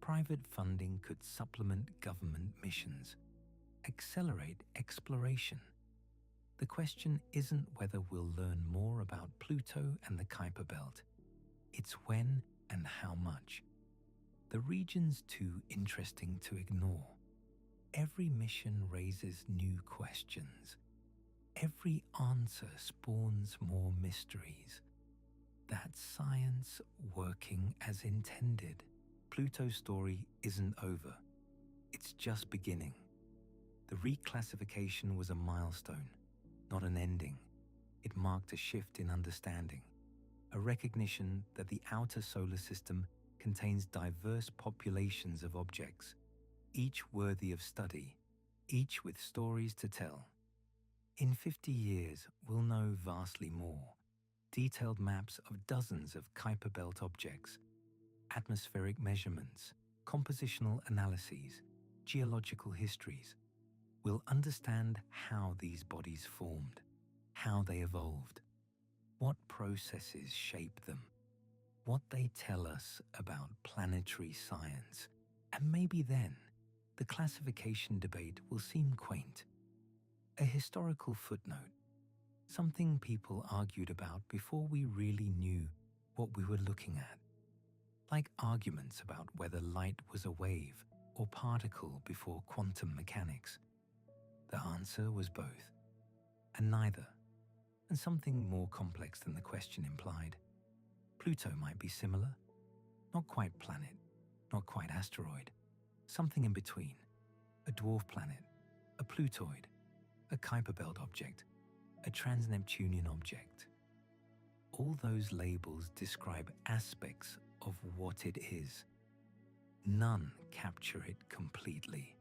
private funding could supplement government missions, accelerate exploration. The question isn't whether we'll learn more about Pluto and the Kuiper belt. It's when and how much. The region's too interesting to ignore. Every mission raises new questions. Every answer spawns more mysteries. That's science working as intended. Pluto's story isn't over. It's just beginning. The reclassification was a milestone, not an ending. It marked a shift in understanding, a recognition that the outer solar system contains diverse populations of objects, each worthy of study, each with stories to tell. In 50 years, we'll know vastly more. Detailed maps of dozens of Kuiper belt objects, atmospheric measurements, compositional analyses, geological histories. We'll understand how these bodies formed, how they evolved, what processes shape them, what they tell us about planetary science. And maybe then, the classification debate will seem quaint. A historical footnote, something people argued about before we really knew what we were looking at. Like arguments about whether light was a wave or particle before quantum mechanics. The answer was both, and neither, and something more complex than the question implied. Pluto might be similar, not quite planet, not quite asteroid, something in between, a dwarf planet, a Plutoid, a Kuiper belt object, a trans-Neptunian object. All those labels describe aspects of what it is. None capture it completely,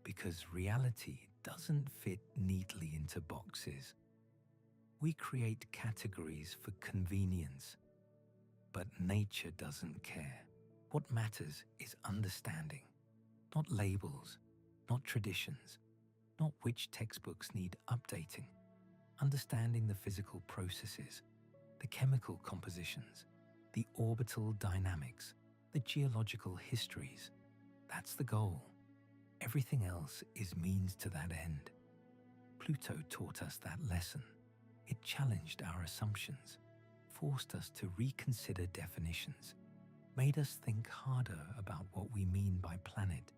because reality doesn't fit neatly into boxes. We create categories for convenience, but nature doesn't care. What matters is understanding, not labels, not traditions, not which textbooks need updating. Understanding the physical processes, the chemical compositions, the orbital dynamics, the geological histories. That's the goal. Everything else is means to that end. Pluto taught us that lesson. It challenged our assumptions, forced us to reconsider definitions, made us think harder about what we mean by planet.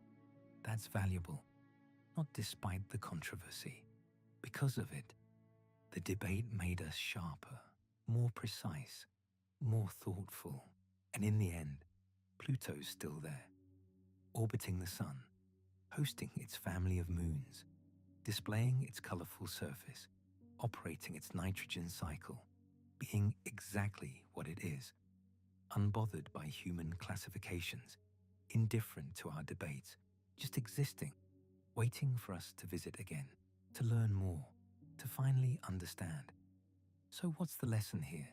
That's valuable, not despite the controversy. Because of it, the debate made us sharper, more precise, more thoughtful. And in the end, Pluto's still there, orbiting the Sun, hosting its family of moons, displaying its colorful surface, operating its nitrogen cycle, being exactly what it is, unbothered by human classifications, indifferent to our debates, just existing, waiting for us to visit again, to learn more, to finally understand. So what's the lesson here?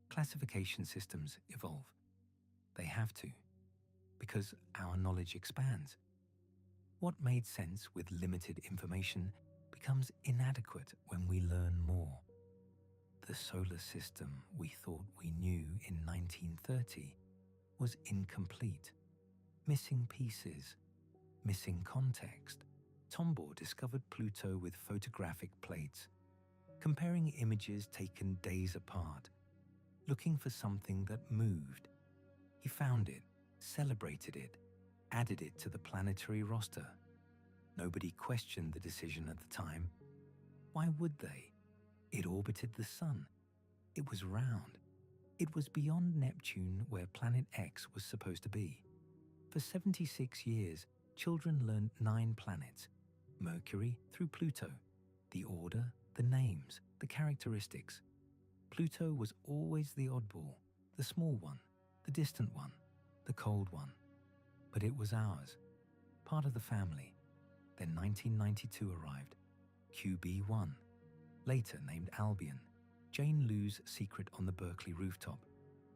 Classification systems evolve. They have to, because our knowledge expands. What made sense with limited information becomes inadequate when we learn more. The solar system we thought we knew in 1930 was incomplete, missing pieces, missing context. Tombaugh discovered Pluto with photographic plates, comparing images taken days apart, looking for something that moved. He found it, celebrated it, added it to the planetary roster. Nobody questioned the decision at the time. Why would they? It orbited the Sun. It was round. It was beyond Neptune, where Planet X was supposed to be. For 76 years, children learned 9 planets, Mercury through Pluto, the order, the names, the characteristics. Pluto was always the oddball, the small one, the distant one, the cold one. But it was ours, part of the family. Then 1992 arrived, QB1, later named Albion, Jane Lou's secret on the Berkeley rooftop,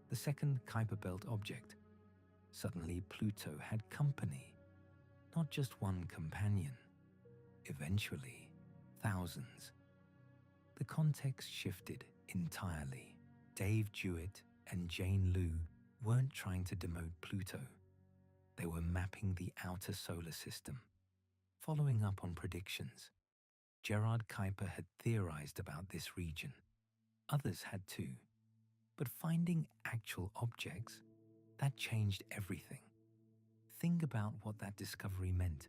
the second Kuiper belt object. Suddenly Pluto had company, not just one companion. Eventually, thousands. The context shifted entirely. Dave Jewett and Jane Lou weren't trying to demote Pluto. They were mapping the outer solar system, following up on predictions. Gerard Kuiper had theorized about this region. Others had too. But finding actual objects, that changed everything. Think about what that discovery meant.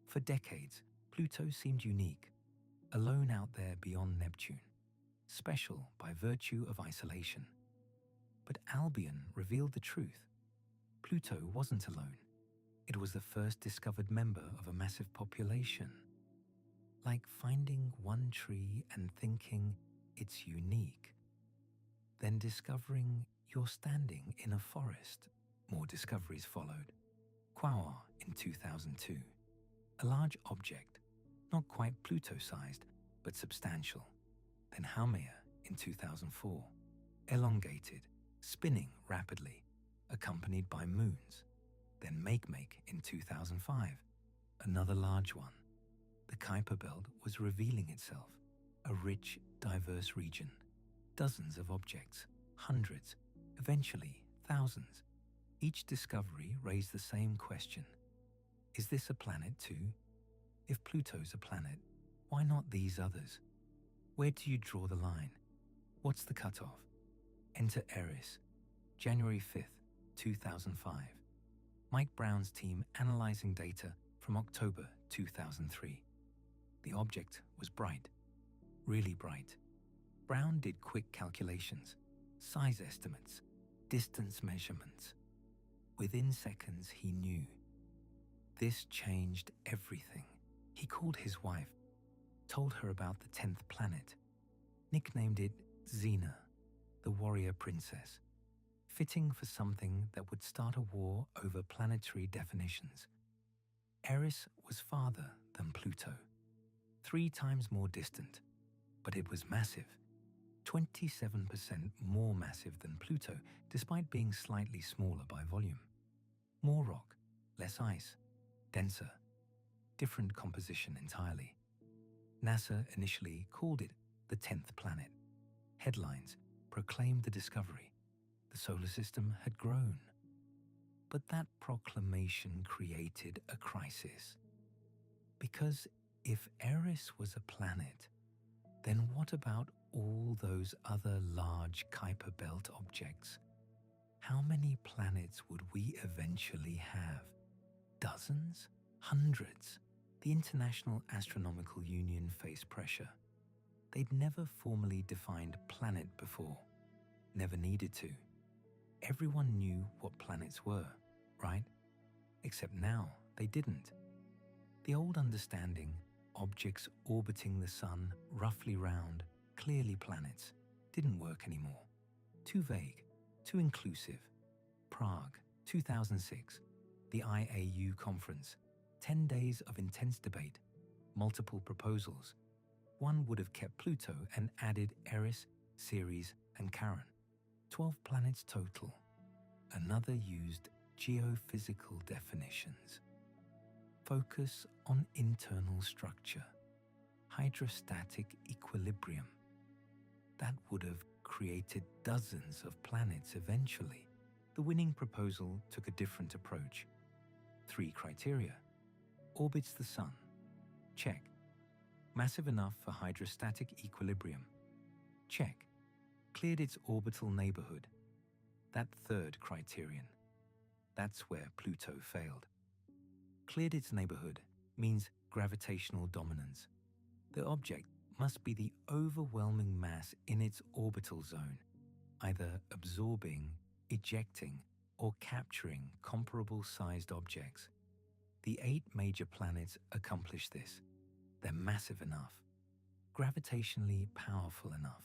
For decades, Pluto seemed unique, alone out there beyond Neptune, special by virtue of isolation. But Albion revealed the truth. Pluto wasn't alone. It was the first discovered member of a massive population. Like finding one tree and thinking it's unique, then discovering you're standing in a forest. More discoveries followed. Quaoar in 2002, a large object, not quite Pluto-sized, but substantial. Then Haumea in 2004, elongated, spinning rapidly, accompanied by moons. Then Makemake in 2005, another large one. The Kuiper belt was revealing itself, a rich, diverse region. Dozens of objects, hundreds, eventually thousands. Each discovery raised the same question. Is this a planet too? If Pluto's a planet, why not these others? Where do you draw the line? What's the cutoff? Enter Eris, January 5th, 2005. Mike Brown's team analyzing data from October 2003. The object was bright, really bright. Brown did quick calculations, size estimates, distance measurements. Within seconds, he knew. This changed everything. He called his wife, told her about the 10th planet, nicknamed it Xena, the warrior princess, fitting for something that would start a war over planetary definitions. Eris was farther than Pluto, 3 times more distant, but it was massive, 27% more massive than Pluto, despite being slightly smaller by volume. More rock, less ice, denser, different composition entirely. NASA initially called it the 10th planet. Headlines proclaimed the discovery. The solar system had grown. But that proclamation created a crisis. Because if Eris was a planet, then what about all those other large Kuiper belt objects? How many planets would we eventually have? Dozens? Hundreds? The International Astronomical Union faced pressure. They'd never formally defined planet before, never needed to. Everyone knew what planets were, right? Except now they didn't. The old understanding, objects orbiting the sun roughly round, clearly planets, didn't work anymore. Too vague, too inclusive. Prague, 2006, the IAU conference, 10 days of intense debate, multiple proposals. One would have kept Pluto and added Eris, Ceres, and Charon. 12 planets total. Another used geophysical definitions. Focus on internal structure, hydrostatic equilibrium. That would have created dozens of planets eventually. The winning proposal took a different approach. 3 criteria. Orbits the sun. Check. Massive enough for hydrostatic equilibrium. Check. Cleared its orbital neighborhood. That 3rd criterion. That's where Pluto failed. Cleared its neighborhood means gravitational dominance. The object must be the overwhelming mass in its orbital zone, either absorbing, ejecting, or capturing comparable sized objects. The 8 major planets accomplish this. They're massive enough, gravitationally powerful enough.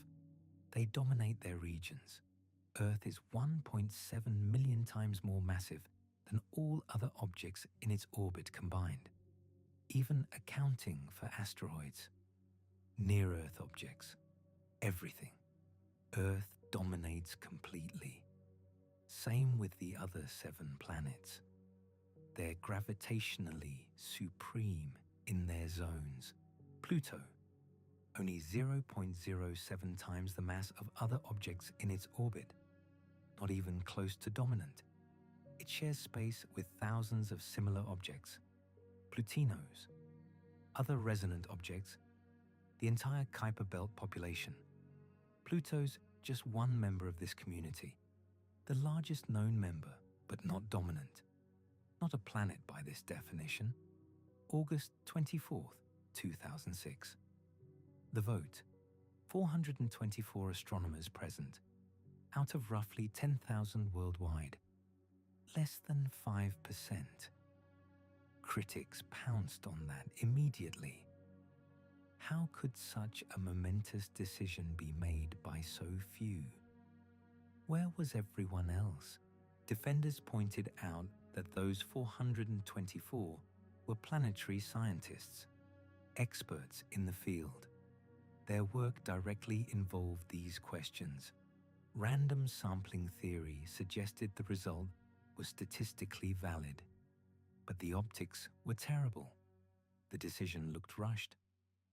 They dominate their regions. Earth is 1.7 million times more massive than all other objects in its orbit combined, even accounting for asteroids. Near-Earth objects, everything. Earth dominates completely. Same with the other 7 planets. They're gravitationally supreme in their zones. Pluto, only 0.07 times the mass of other objects in its orbit, not even close to dominant. It shares space with thousands of similar objects, Plutinos, other resonant objects, the entire Kuiper belt population. Pluto's just one member of this community, the largest known member, but not dominant. Not a planet by this definition. August 24th, 2006. The vote, 424 astronomers present, out of roughly 10,000 worldwide. less than 5%. Critics pounced on that immediately. How could such a momentous decision be made by so few? Where was everyone else? Defenders pointed out that those 424 were planetary scientists, experts in the field. Their work directly involved these questions. Random sampling theory suggested the result was statistically valid, but the optics were terrible. The decision looked rushed,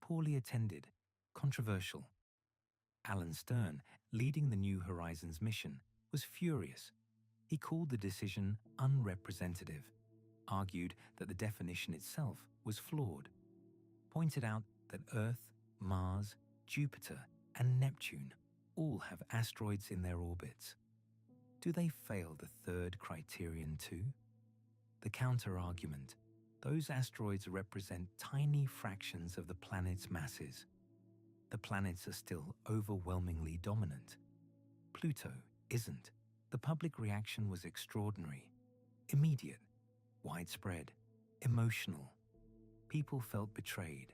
poorly attended, controversial. Alan Stern, leading the New Horizons mission, was furious. He called the decision unrepresentative, argued that the definition itself was flawed, pointed out that Earth, Mars, Jupiter, and Neptune all have asteroids in their orbits. Do they fail the third criterion too? The counter-argument: those asteroids represent tiny fractions of the planet's masses. The planets are still overwhelmingly dominant. Pluto isn't. The public reaction was extraordinary, immediate, widespread, emotional. People felt betrayed,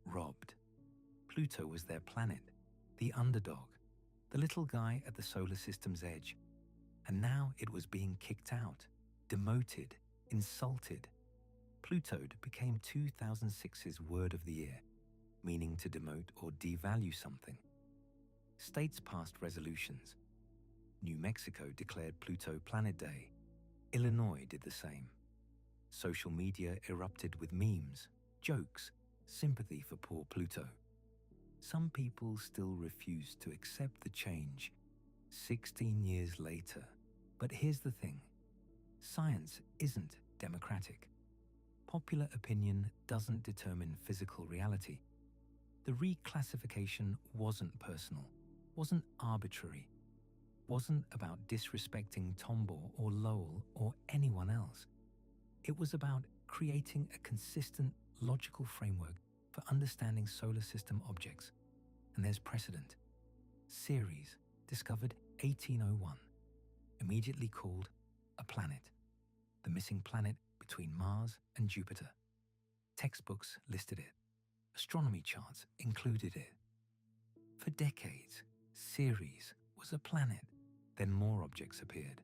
robbed. Pluto was their planet, the underdog, the little guy at the solar system's edge. And now it was being kicked out, demoted, insulted. Pluto became 2006's word of the year, meaning to demote or devalue something. States passed resolutions. New Mexico declared Pluto Planet Day. Illinois did the same. Social media erupted with memes, jokes, sympathy for poor Pluto. Some people still refuse to accept the change 16 years later. But here's the thing: science isn't democratic. Popular opinion doesn't determine physical reality. The reclassification wasn't personal, wasn't arbitrary, wasn't about disrespecting Tombaugh or Lowell or anyone else. It was about creating a consistent, logical framework for understanding solar system objects. And there's precedent. Ceres, discovered 1801, immediately called a planet, the missing planet between Mars and Jupiter. Textbooks listed it. Astronomy charts included it. For decades, Ceres was a planet. Then more objects appeared: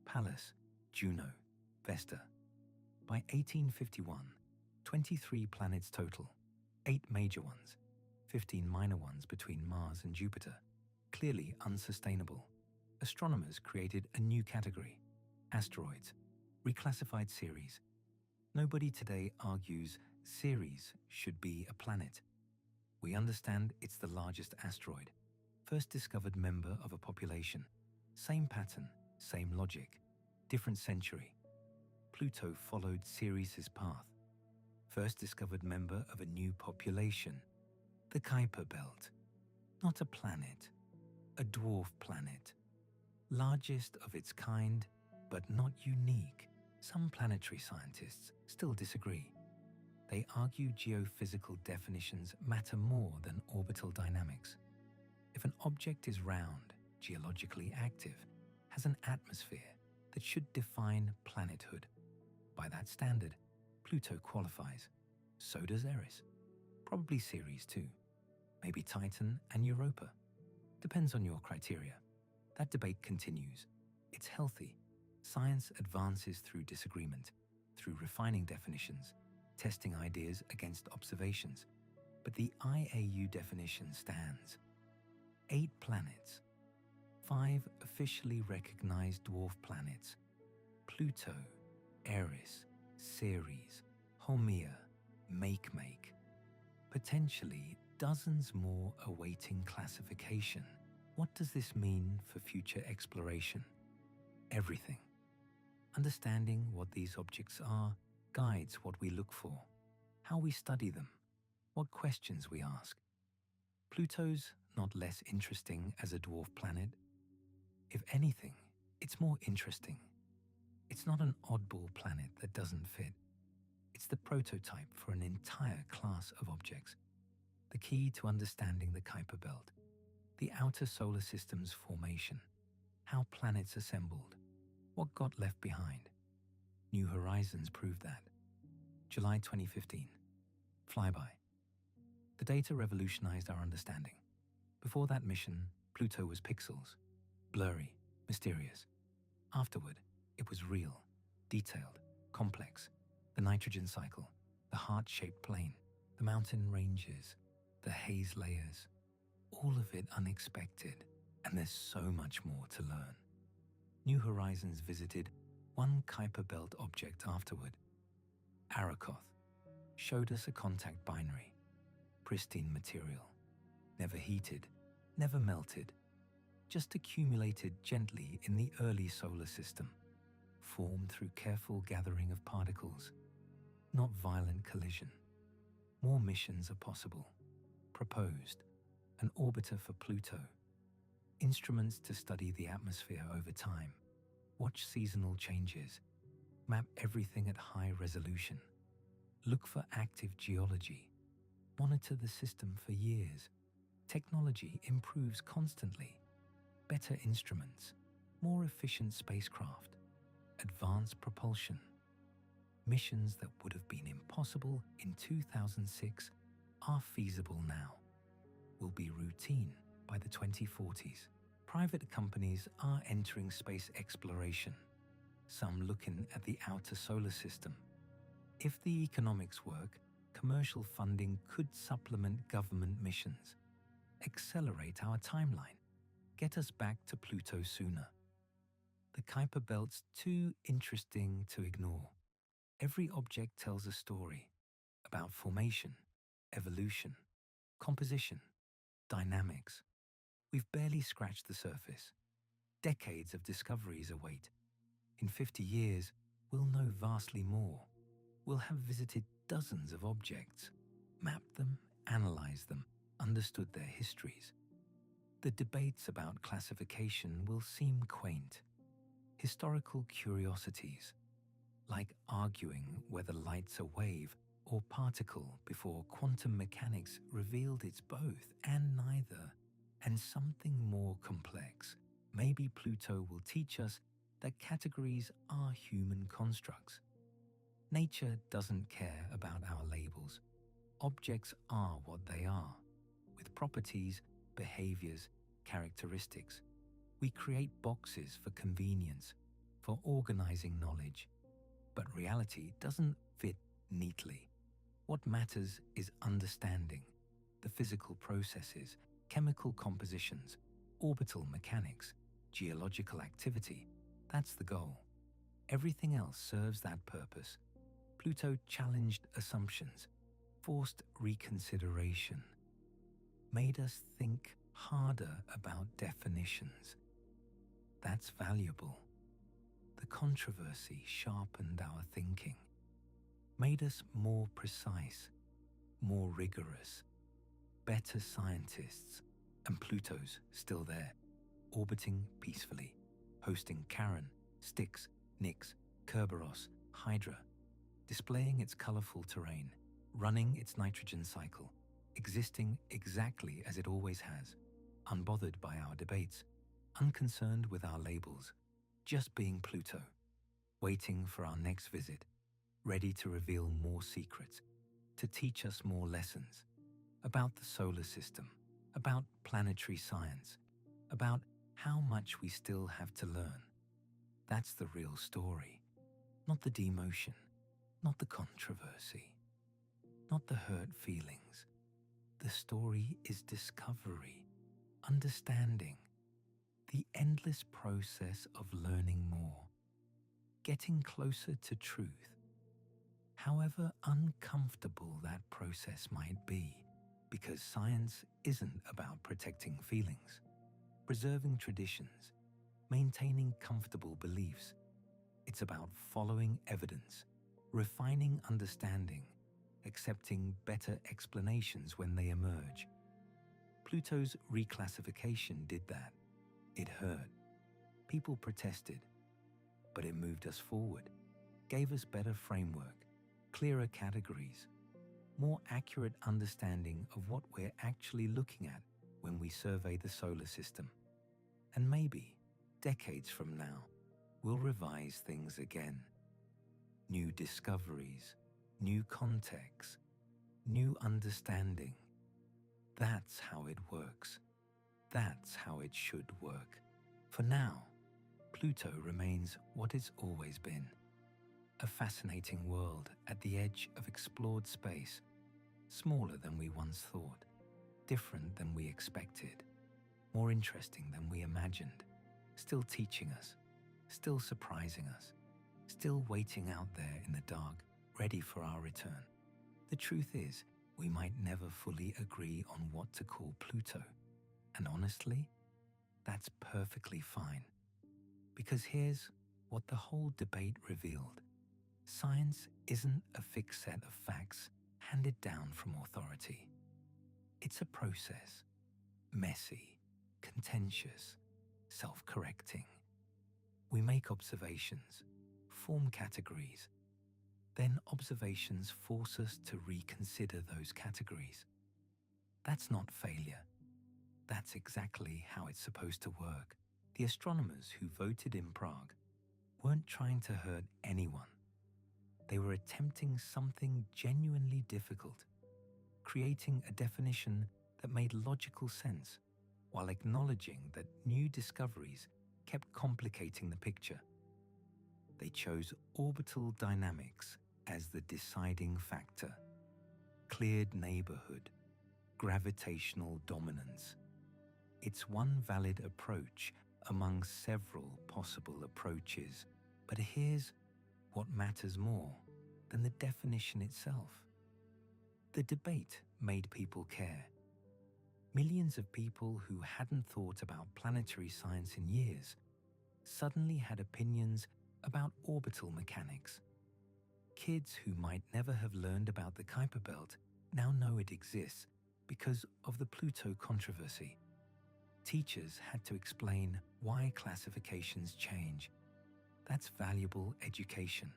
Pallas, Juno, Vesta. By 1851, 23 planets total, 8 major ones, 15 minor ones between Mars and Jupiter. Clearly unsustainable. Astronomers created a new category: asteroids, reclassified Ceres. Nobody today argues Ceres should be a planet. We understand it's the largest asteroid, first discovered member of a population. Same pattern, same logic, different century. Pluto followed Ceres' path. First discovered member of a new population, the Kuiper belt. Not a planet, a dwarf planet. Largest of its kind, but not unique. Some planetary scientists still disagree. They argue geophysical definitions matter more than orbital dynamics. If an object is round, geologically active, has an atmosphere that should define planethood. By that standard, Pluto qualifies. So does Eris. Probably Ceres too. Maybe Titan and Europa. Depends on your criteria. That debate continues. It's healthy. Science advances through disagreement, through refining definitions, testing ideas against observations. But the IAU definition stands. 8 planets. 5 officially recognized dwarf planets: Pluto, Eris, Ceres, Haumea, Makemake. Potentially dozens more awaiting classification. What does this mean for future exploration? Everything. Understanding what these objects are guides what we look for, how we study them, what questions we ask. Pluto's not less interesting as a dwarf planet. If anything, it's more interesting. It's not an oddball planet that doesn't fit. It's the prototype for an entire class of objects. The key to understanding the Kuiper belt, the outer solar system's formation, how planets assembled, What got left behind? New Horizons proved that. July 2015. Flyby. The data revolutionized our understanding. Before that mission, Pluto was pixels, blurry, mysterious. Afterward, it was real, detailed, complex. The nitrogen cycle, the heart-shaped plane, the mountain ranges, the haze layers, all of it unexpected, and there's so much more to learn. New Horizons visited one Kuiper belt object afterward. Arakoth showed us a contact binary, pristine material, never heated, never melted, just accumulated gently in the early solar system, formed through careful gathering of particles, not violent collision. More missions are possible. Proposed, an orbiter for Pluto, instruments to study the atmosphere over time, watch seasonal changes, map everything at high resolution, look for active geology, monitor the system for years. Technology improves constantly. Better instruments, more efficient spacecraft, advanced propulsion. Missions that would have been impossible in 2006 are feasible now, will be routine by the 2040s. Private companies are entering space exploration, some looking at the outer solar system. If the economics work, commercial funding could supplement government missions, accelerate our timeline, get us back to Pluto sooner. The Kuiper belt's too interesting to ignore. Every object tells a story about formation, evolution, composition, dynamics. We've barely scratched the surface. Decades of discoveries await. In 50 years, we'll know vastly more. We'll have visited dozens of objects, mapped them, analyzed them, understood their histories. The debates about classification will seem quaint. Historical curiosities, like arguing whether light's a wave or particle before quantum mechanics revealed it's both and neither, and something more complex. Maybe Pluto will teach us that categories are human constructs. Nature doesn't care about our labels. Objects are what they are, with properties, behaviors, characteristics. We create boxes for convenience, for organizing knowledge, but reality doesn't fit neatly. What matters is understanding the physical processes, chemical compositions, orbital mechanics, geological activity. That's the goal. Everything else serves that purpose. Pluto challenged assumptions, forced reconsideration, made us think harder about definitions. That's valuable. The controversy sharpened our thinking, made us more precise, more rigorous, better scientists. And Pluto's still there, orbiting peacefully, hosting Charon, Styx, Nix, Kerberos, Hydra, displaying its colorful terrain, running its nitrogen cycle, existing exactly as it always has, unbothered by our debates, unconcerned with our labels, just being Pluto, waiting for our next visit, ready to reveal more secrets, to teach us more lessons about the solar system, about planetary science, about how much we still have to learn. That's the real story, not the demotion, not the controversy, not the hurt feelings. The story is discovery, understanding, the endless process of learning more, getting closer to truth, however uncomfortable that process might be, because science isn't about protecting feelings, preserving traditions, maintaining comfortable beliefs. It's about following evidence, refining understanding, accepting better explanations when they emerge. Pluto's reclassification did that. It hurt. People protested. But it moved us forward, gave us better framework, clearer categories, more accurate understanding of what we're actually looking at when we survey the solar system. And maybe, decades from now, we'll revise things again. New discoveries, new contexts, new understanding. That's how it works. That's how it should work. For now, Pluto remains what it's always been. A fascinating world at the edge of explored space, smaller than we once thought, different than we expected, more interesting than we imagined, still teaching us, still surprising us, still waiting out there in the dark, ready for our return. The truth is, we might never fully agree on what to call Pluto. And honestly, that's perfectly fine. Because here's what the whole debate revealed. Science isn't a fixed set of facts handed down from authority. It's a process, messy, contentious, self-correcting. We make observations, form categories, then observations force us to reconsider those categories. That's not failure. That's exactly how it's supposed to work. The astronomers who voted in Prague weren't trying to hurt anyone. They were attempting something genuinely difficult, creating a definition that made logical sense while acknowledging that new discoveries kept complicating the picture. They chose orbital dynamics as the deciding factor, cleared neighborhood, gravitational dominance. It's one valid approach among several possible approaches, but here's what matters more than the definition itself. The debate made people care. Millions of people who hadn't thought about planetary science in years suddenly had opinions about orbital mechanics. Kids who might never have learned about the Kuiper belt now know it exists because of the Pluto controversy. Teachers had to explain why classifications change. That's valuable education,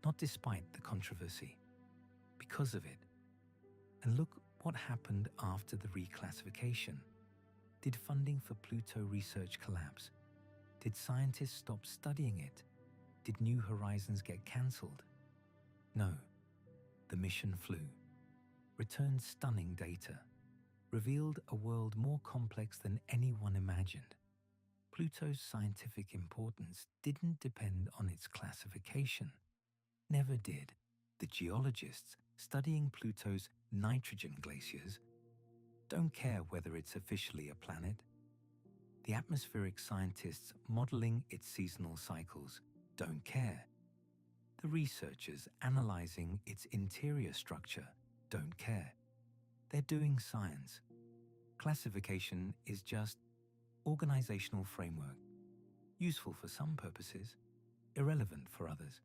not despite the controversy, because of it. And look what happened after the reclassification. Did funding for Pluto research collapse? Did scientists stop studying it? Did New Horizons get cancelled? No. The mission flew, returned stunning data, revealed a world more complex than anyone imagined. Pluto's scientific importance didn't depend on its classification. Never did. The geologists studying Pluto's nitrogen glaciers don't care whether it's officially a planet. The atmospheric scientists modeling its seasonal cycles don't care. The researchers analyzing its interior structure don't care. They're doing science. Classification is just organizational framework, useful for some purposes, irrelevant for others.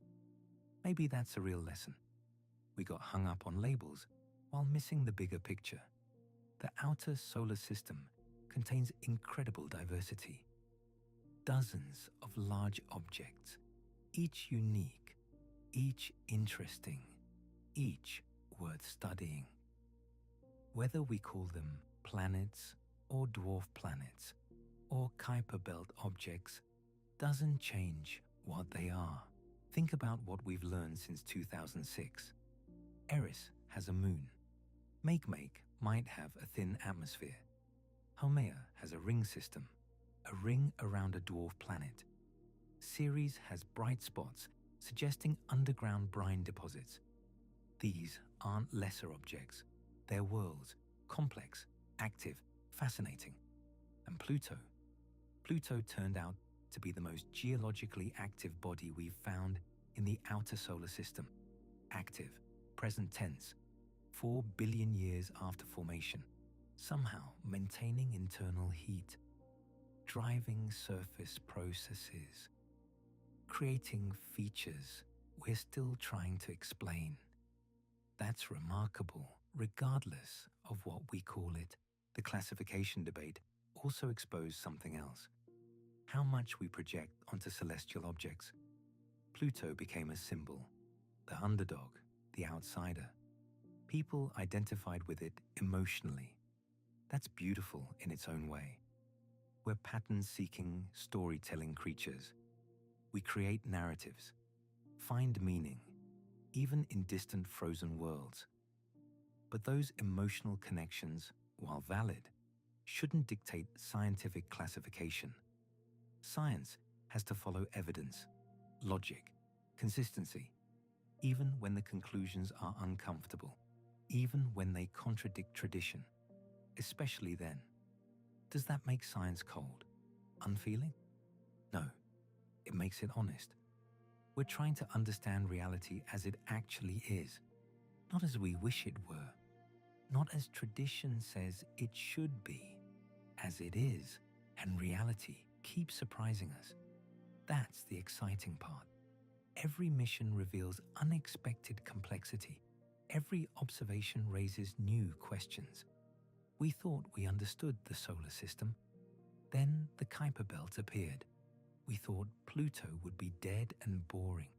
Maybe that's a real lesson. We got hung up on labels while missing the bigger picture. The outer solar system contains incredible diversity. Dozens of large objects, each unique, each interesting, each worth studying. Whether we call them planets or dwarf planets or Kuiper belt objects doesn't change what they are. Think about what we've learned since 2006. Eris has a moon. Makemake might have a thin atmosphere. Haumea has a ring system, a ring around a dwarf planet. Ceres has bright spots suggesting underground brine deposits. These aren't lesser objects. They're worlds, complex, active, fascinating. And Pluto turned out to be the most geologically active body we've found in the outer solar system. Active, present tense, 4 billion years after formation, somehow maintaining internal heat, driving surface processes, creating features we're still trying to explain. That's remarkable, regardless of what we call it. The classification debate also exposed something else: how much we project onto celestial objects. Pluto became a symbol, the underdog, the outsider. People identified with it emotionally. That's beautiful in its own way. We're pattern-seeking, storytelling creatures. We create narratives, find meaning, even in distant frozen worlds. But those emotional connections, while valid, shouldn't dictate scientific classification. Science has to follow evidence, logic, consistency, even when the conclusions are uncomfortable, even when they contradict tradition, especially then. Does that make science cold, unfeeling? No, it makes it honest. We're trying to understand reality as it actually is, not as we wish it were, not as tradition says it should be, as it is, and reality keeps surprising us. That's the exciting part. Every mission reveals unexpected complexity. Every observation raises new questions. We thought we understood the solar system. Then the Kuiper belt appeared. We thought Pluto would be dead and boring.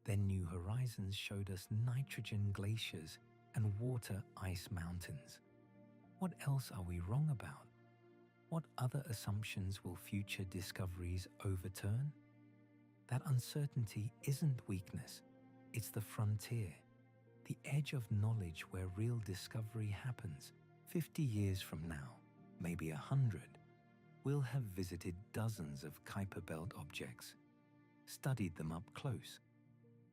Then New Horizons showed us nitrogen glaciers and water ice mountains. What else are we wrong about? What other assumptions will future discoveries overturn? That uncertainty isn't weakness, it's the frontier, the edge of knowledge where real discovery happens. 50 years from now, maybe 100, we'll have visited dozens of Kuiper belt objects, studied them up close,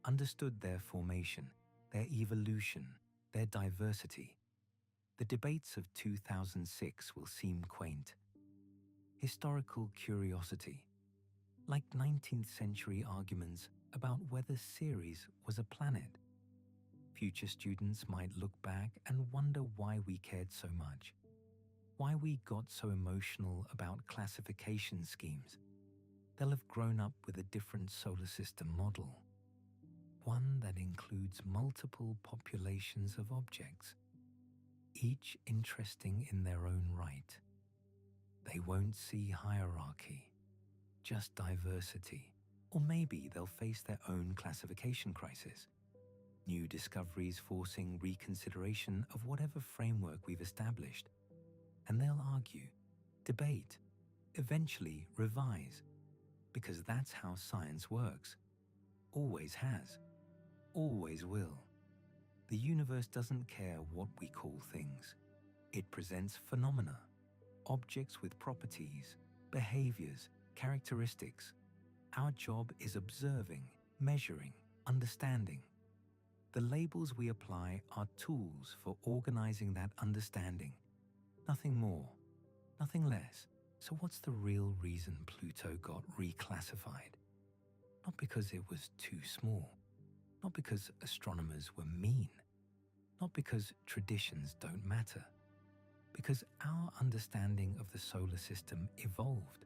understood their formation, their evolution, their diversity. The debates of 2006 will seem quaint. Historical curiosity, like 19th century arguments about whether Ceres was a planet. Future students might look back and wonder why we cared so much, why we got so emotional about classification schemes. They'll have grown up with a different solar system model, one that includes multiple populations of objects, each interesting in their own right. They won't see hierarchy, just diversity, or maybe they'll face their own classification crisis. New discoveries forcing reconsideration of whatever framework we've established. And they'll argue, debate, eventually revise, because that's how science works. Always has, always will. The universe doesn't care what we call things. It presents phenomena, objects with properties, behaviors, characteristics. Our job is observing, measuring, understanding. The labels we apply are tools for organizing that understanding. Nothing more, nothing less. So what's the real reason Pluto got reclassified? Not because it was too small, not because astronomers were mean, not because traditions don't matter, because our understanding of the solar system evolved.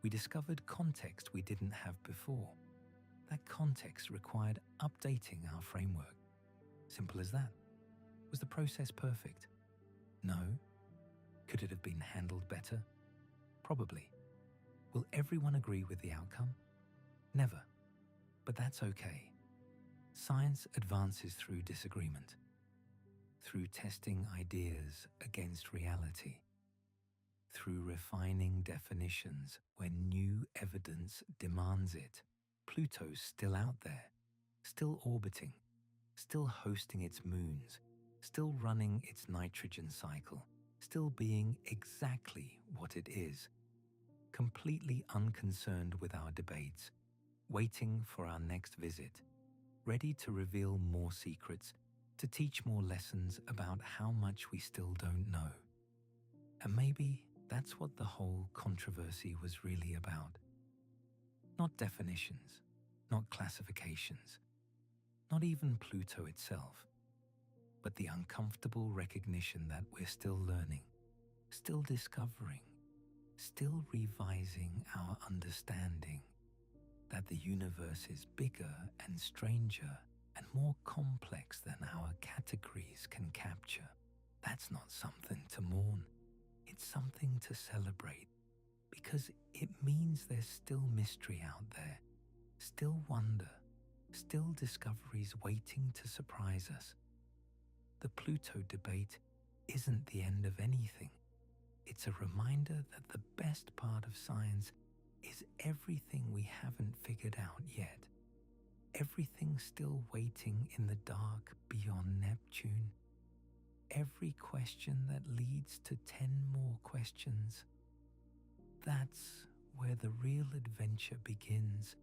We discovered context we didn't have before. That context required updating our framework. Simple as that. Was the process perfect? No. Could it have been handled better? Probably. Will everyone agree with the outcome? Never. But that's okay. Science advances through disagreement, through testing ideas against reality, through refining definitions when new evidence demands it. Pluto's still out there, still orbiting, still hosting its moons, still running its nitrogen cycle, still being exactly what it is, completely unconcerned with our debates, waiting for our next visit, ready to reveal more secrets, to teach more lessons about how much we still don't know. And maybe that's what the whole controversy was really about. Not definitions, not classifications, not even Pluto itself, but the uncomfortable recognition that we're still learning, still discovering, still revising our understanding, that the universe is bigger and stranger and more complex than our categories can capture. That's not something to mourn. It's something to celebrate, because it means there's still mystery out there, still wonder, still discoveries waiting to surprise us. The Pluto debate isn't the end of anything. It's a reminder that the best part of science Is everything we haven't figured out yet? Everything still waiting in the dark beyond Neptune? Every question that leads to 10 more questions? That's where the real adventure begins,